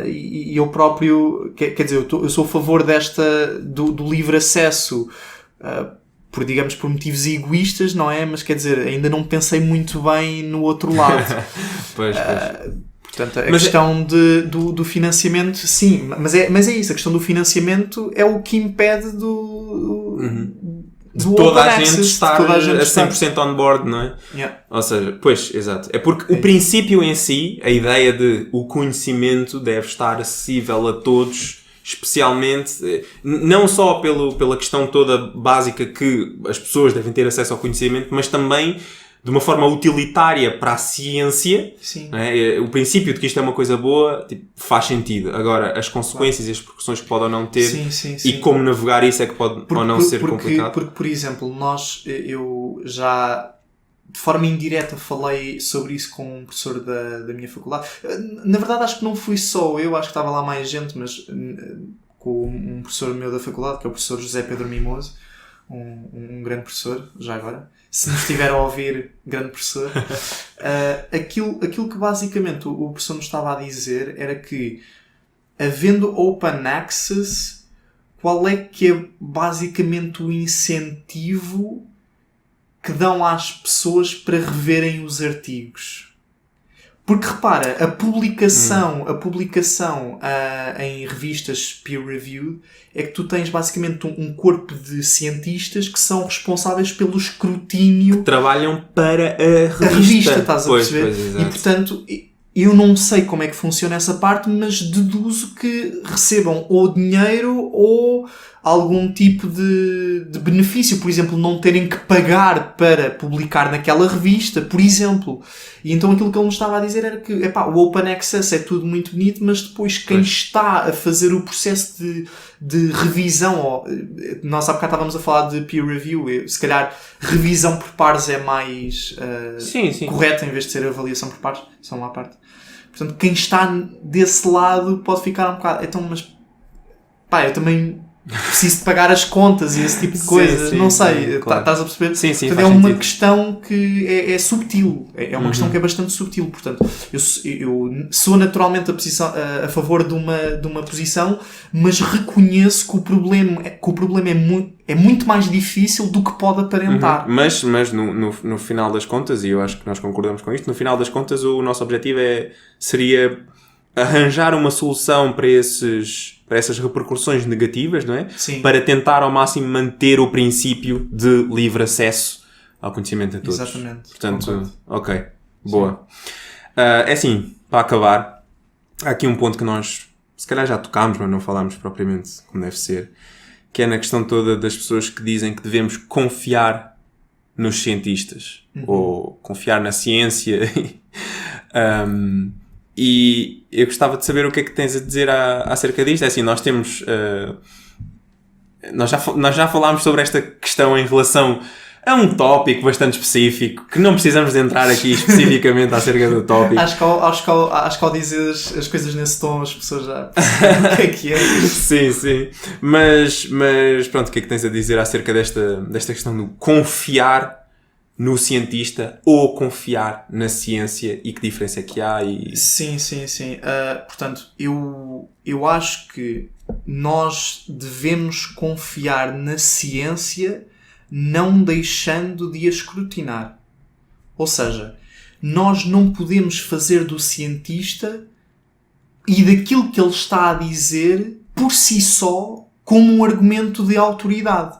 E eu próprio, quer dizer, eu sou a favor do livre acesso, por motivos egoístas, não é? Mas quer dizer, ainda não pensei muito bem no outro lado. Pois. Portanto, a questão do financiamento, sim, mas é isso, a questão do financiamento é o que impede de toda a gente estar a 100% on board, não é? Yeah. Ou seja, pois, exato. É porque o princípio em si, a ideia de o conhecimento deve estar acessível a todos, especialmente, não só pela questão toda básica que as pessoas devem ter acesso ao conhecimento, mas também de uma forma utilitária para a ciência. Sim. É? O princípio de que isto é uma coisa boa faz sentido. Agora, as consequências e as repercussões que pode ou não ter e como navegar isso é que pode ou não ser complicado. Porque, por exemplo, eu já de forma indireta falei sobre isso com um professor da minha faculdade. Na verdade, acho que não fui só eu, acho que estava lá mais gente, mas com um professor meu da faculdade, que é o professor José Pedro Mimoso, um grande professor, já agora. Se nos estiver a ouvir, grande professor, aquilo que basicamente o professor nos estava a dizer era que, havendo open access, qual é que é basicamente o incentivo que dão às pessoas para reverem os artigos? Porque repara, a publicação em revistas peer-reviewed é que tu tens basicamente um corpo de cientistas que são responsáveis pelo escrutínio. Que trabalham para a revista. Estás a perceber? Pois, e portanto, eu não sei como é que funciona essa parte, mas deduzo que recebam ou dinheiro ou algum tipo de benefício. Por exemplo, não terem que pagar para publicar naquela revista, por exemplo. E então aquilo que ele nos estava a dizer era que o open access é tudo muito bonito, mas depois quem está a fazer o processo de revisão, nós há bocado estávamos a falar de peer review, se calhar revisão por pares é mais correto em vez de ser avaliação por pares, só uma parte. Portanto, quem está desse lado pode ficar um bocado... Então, mas... eu também preciso de pagar as contas e esse tipo de coisas. Não sei, claro. Estás a perceber? Sim, portanto, é uma questão que é subtil. É uma questão que é bastante subtil. Portanto, eu sou naturalmente a favor de uma posição, mas reconheço que o problema é muito mais difícil do que pode aparentar. Mas no final das contas, e eu acho que nós concordamos com isto, no final das contas o nosso objetivo seria arranjar uma solução para essas repercussões negativas, não é? Sim. Para tentar ao máximo manter o princípio de livre acesso ao conhecimento a todos. Exatamente. Portanto, ok. Boa. É assim, para acabar, há aqui um ponto que nós se calhar já tocámos, mas não falámos propriamente como deve ser, que é na questão toda das pessoas que dizem que devemos confiar nos cientistas, ou confiar na ciência. E eu gostava de saber o que é que tens a dizer acerca disto. É assim, nós temos... nós já falámos sobre esta questão em relação a um tópico bastante específico, que não precisamos de entrar aqui especificamente acerca do tópico. Acho que ao dizer as coisas nesse tom, as pessoas já percebem o que é. Sim. Mas pronto, o que é que tens a dizer acerca desta questão do confiar no cientista ou confiar na ciência e que diferença é que há? Sim. Portanto, eu acho que nós devemos confiar na ciência não deixando de a escrutinar. Ou seja, nós não podemos fazer do cientista e daquilo que ele está a dizer por si só como um argumento de autoridade.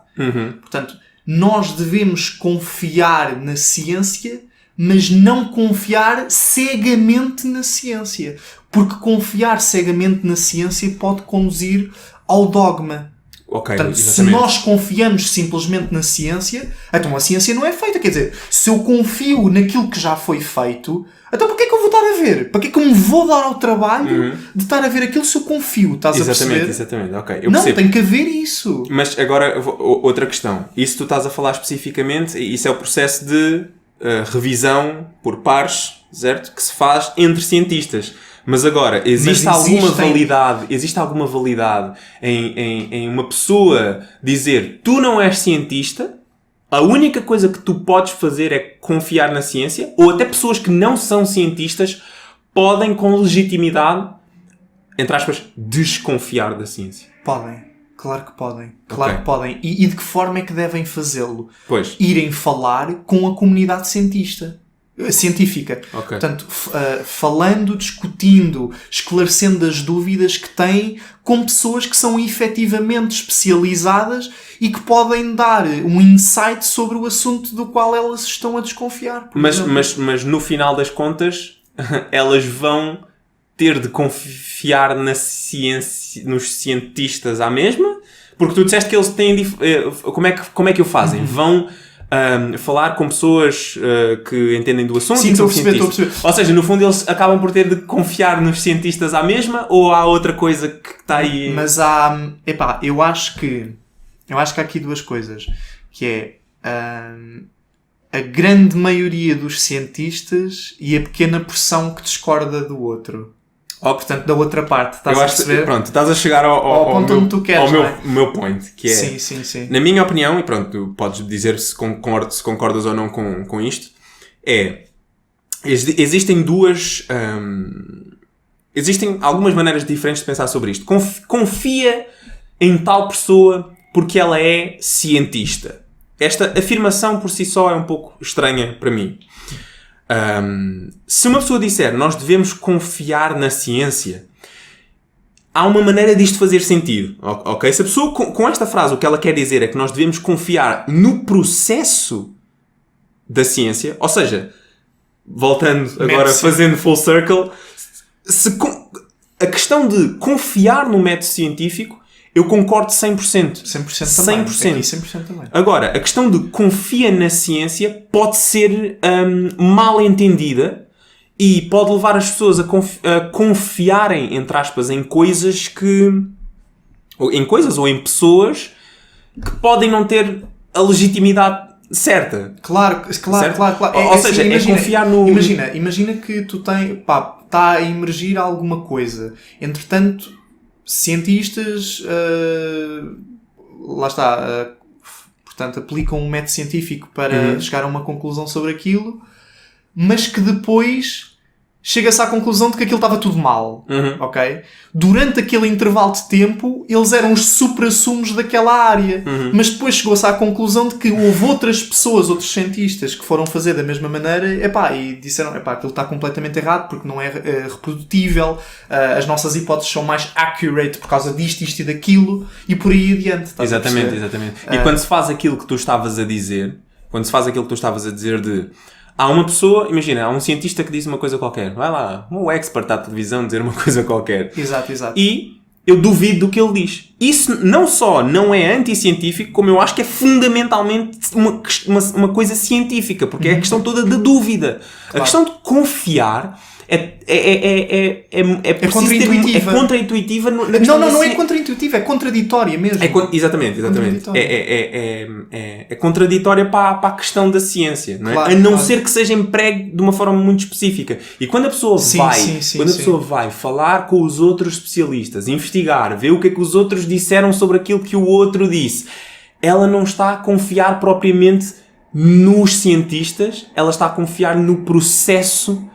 Portanto, nós devemos confiar na ciência, mas não confiar cegamente na ciência. Porque confiar cegamente na ciência pode conduzir ao dogma. Portanto, se nós confiamos simplesmente na ciência, então a ciência não é feita. Quer dizer, se eu confio naquilo que já foi feito, então porquê é que eu vou estar a ver? Para que é que eu me vou dar ao trabalho de estar a ver aquilo se eu confio? Estás a perceber? Exatamente, ok. Não, tem que haver isso. Mas agora, outra questão. Isso tu estás a falar especificamente, isso é o processo de revisão por pares, certo? Que se faz entre cientistas. Mas agora, existe alguma validade em uma pessoa dizer tu não és cientista, a única coisa que tu podes fazer é confiar na ciência, ou até pessoas que não são cientistas podem com legitimidade, entre aspas, desconfiar da ciência? Podem. Claro que podem. Claro que podem. E de que forma é que devem fazê-lo? Pois. Irem falar com a comunidade científica. Portanto, falando, discutindo, esclarecendo as dúvidas que têm com pessoas que são efetivamente especializadas e que podem dar um insight sobre o assunto do qual elas estão a desconfiar. Mas no final das contas, elas vão ter de confiar na ciência, nos cientistas à mesma? Porque tu disseste que eles têm... Como é que o fazem? Vão... falar com pessoas que entendem do assunto. Sim, estou a perceber. Ou seja, no fundo eles acabam por ter de confiar nos cientistas à mesma, ou há outra coisa que está aí? Mas há... eu acho que há aqui duas coisas. Que é a grande maioria dos cientistas e a pequena porção que discorda do outro. Ou, portanto, da outra parte. Estás a perceber? Pronto, estás a chegar ao ponto onde tu queres, meu point, que é... Sim. Na minha opinião, e pronto, tu podes dizer se concordas ou não com isto, existem existem algumas maneiras diferentes de pensar sobre isto. Confia em tal pessoa porque ela é cientista. Esta afirmação por si só é um pouco estranha para mim. Se uma pessoa disser nós devemos confiar na ciência, há uma maneira disto fazer sentido, ok? Se a pessoa com esta frase o que ela quer dizer é que nós devemos confiar no processo da ciência, ou seja, voltando agora, fazendo full circle, a questão de confiar no método científico, eu concordo 100%. 100% também. 100% também. Agora, a questão de confia na ciência pode ser mal entendida e pode levar as pessoas a confiarem, entre aspas, em coisas ou em pessoas que podem não ter a legitimidade certa. Claro. Ou seja, imagina, confiar no... Imagina que tu tens... está a emergir alguma coisa. Entretanto... cientistas lá está, portanto aplicam um método científico para chegar a uma conclusão sobre aquilo, mas que depois chega-se à conclusão de que aquilo estava tudo mal, ok? Durante aquele intervalo de tempo eles eram os supra-sumos daquela área, mas depois chegou-se à conclusão de que houve outras pessoas, outros cientistas que foram fazer da mesma maneira e disseram, aquilo está completamente errado porque não é reprodutível, as nossas hipóteses são mais accurate por causa disto, isto e daquilo, e por aí adiante. Exatamente. E quando se faz aquilo que tu estavas a dizer, de... Há uma pessoa, imagina, há um cientista que diz uma coisa qualquer. Vai lá, um expert à televisão dizer uma coisa qualquer. Exato. E eu duvido do que ele diz. Isso não só não é anticientífico, como eu acho que é fundamentalmente uma coisa científica, porque é a questão toda da dúvida. Claro. A questão de confiar é contra-intuitiva. É contra-intuitiva. Não é contra-intuitiva, é contraditória mesmo. Exatamente. É contraditória para a questão da ciência, não é? Claro, a não ser que seja empregue de uma forma muito específica. E quando a pessoa vai falar com os outros especialistas, investigar, ver o que é que os outros disseram sobre aquilo que o outro disse, ela não está a confiar propriamente nos cientistas, ela está a confiar no processo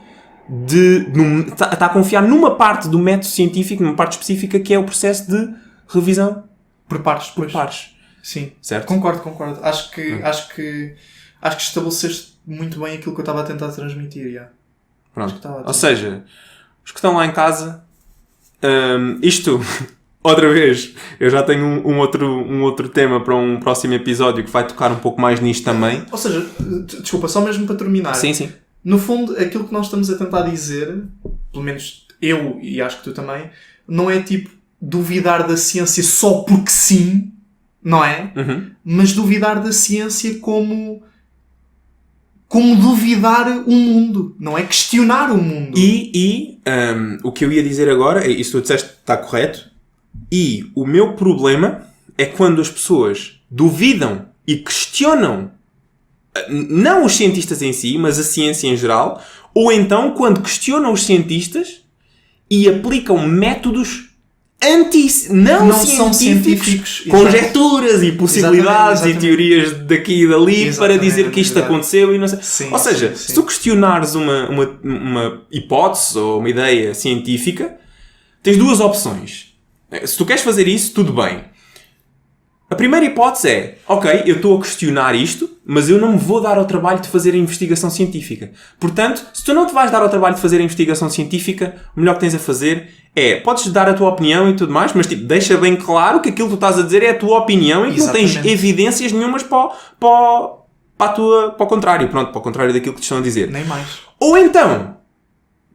está a confiar numa parte do método científico, numa parte específica, que é o processo de revisão por pares. Sim, certo? Concordo. Acho que estabeleceste muito bem aquilo que eu estava a tentar transmitir. Já. Pronto. Ou seja, os que estão lá em casa, isto, outra vez, eu já tenho um outro tema para um próximo episódio que vai tocar um pouco mais nisto também. Ou seja, desculpa, só mesmo para terminar. Sim. No fundo, aquilo que nós estamos a tentar dizer, pelo menos eu e acho que tu também, não é tipo duvidar da ciência só porque sim, não é? Mas duvidar da ciência como como duvidar o mundo, não é? Questionar o mundo. O que eu ia dizer agora, isso tu disseste está correto, e o meu problema é quando as pessoas duvidam e questionam não os cientistas em si, mas a ciência em geral, ou então quando questionam os cientistas e aplicam métodos não são científicos, conjecturas e possibilidades e teorias daqui e dali para dizer que isto aconteceu e não sei. Sim, ou seja, se tu questionares uma hipótese ou uma ideia científica, tens duas opções. Se tu queres fazer isso, tudo bem. A primeira hipótese é, ok, eu estou a questionar isto, mas eu não me vou dar ao trabalho de fazer a investigação científica. Portanto, se tu não te vais dar ao trabalho de fazer a investigação científica, o melhor que tens a fazer é, podes dar a tua opinião e tudo mais, mas tipo, deixa bem claro que aquilo que tu estás a dizer é a tua opinião e que não tens evidências nenhumas para o contrário. Pronto, para o contrário daquilo que te estão a dizer. Nem mais. Ou então,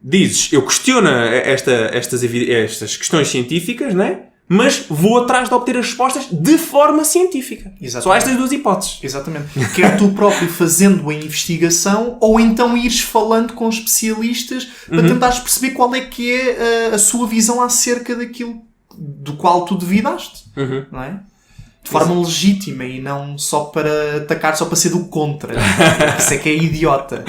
dizes, eu questiono estas questões científicas, né? Mas vou atrás de obter as respostas de forma científica. Exatamente. Só estas duas hipóteses. Exatamente. Quer tu próprio fazendo a investigação ou então ires falando com especialistas para tentares perceber qual é que é a sua visão acerca daquilo do qual tu duvidaste. Não é? De forma legítima e não só para atacar, só para ser do contra. Isso é que é idiota.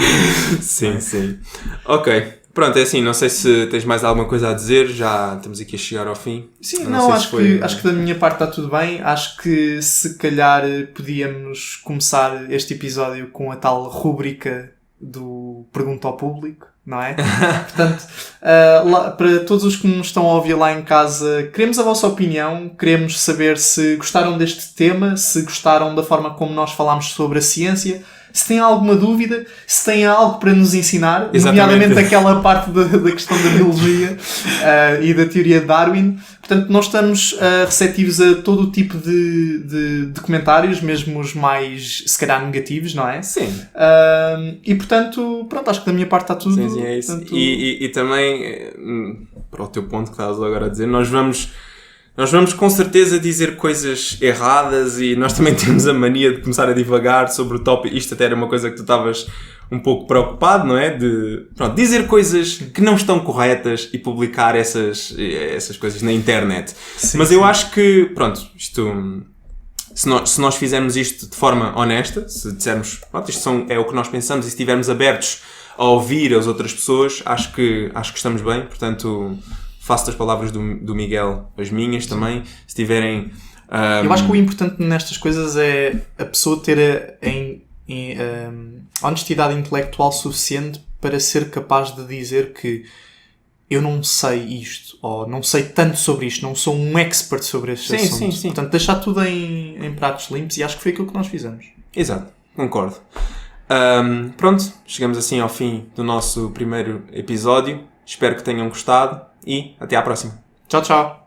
Sim, sim. Ok. Pronto, é assim, não sei se tens mais alguma coisa a dizer, já estamos aqui a chegar ao fim. Sim, acho que da minha parte está tudo bem. Acho que se calhar podíamos começar este episódio com a tal rúbrica do Pergunta ao Público, não é? Portanto, para todos os que nos estão a ouvir lá em casa, queremos a vossa opinião, queremos saber se gostaram deste tema, se gostaram da forma como nós falámos sobre a ciência, se têm alguma dúvida, se têm algo para nos ensinar, nomeadamente aquela parte da questão da biologia e da teoria de Darwin. Portanto, nós estamos receptivos a todo o tipo de comentários, mesmo os mais, se calhar, negativos, não é? Sim. E, portanto, pronto, acho que da minha parte está tudo... Sim, é isso. Portanto... E também, para o teu ponto que estavas agora a dizer, nós vamos com certeza dizer coisas erradas e nós também temos a mania de começar a divagar sobre o tópico. Isto até era uma coisa que tu estavas um pouco preocupado, não é? De dizer coisas que não estão corretas e publicar essas coisas na internet. Sim, mas eu acho que, isto... Se nós fizermos isto de forma honesta, se dissermos, isto é o que nós pensamos e se estivermos abertos a ouvir as outras pessoas, acho que estamos bem. Portanto... faço das palavras do Miguel as minhas também, se tiverem... Eu acho que o importante nestas coisas é a pessoa ter a honestidade intelectual suficiente para ser capaz de dizer que eu não sei isto, ou não sei tanto sobre isto, não sou um expert sobre este assunto. Sim. Portanto, deixar tudo em pratos limpos e acho que foi aquilo que nós fizemos. Exato, concordo. Pronto, chegamos assim ao fim do nosso primeiro episódio. Espero que tenham gostado. E até à próxima. Tchau, tchau.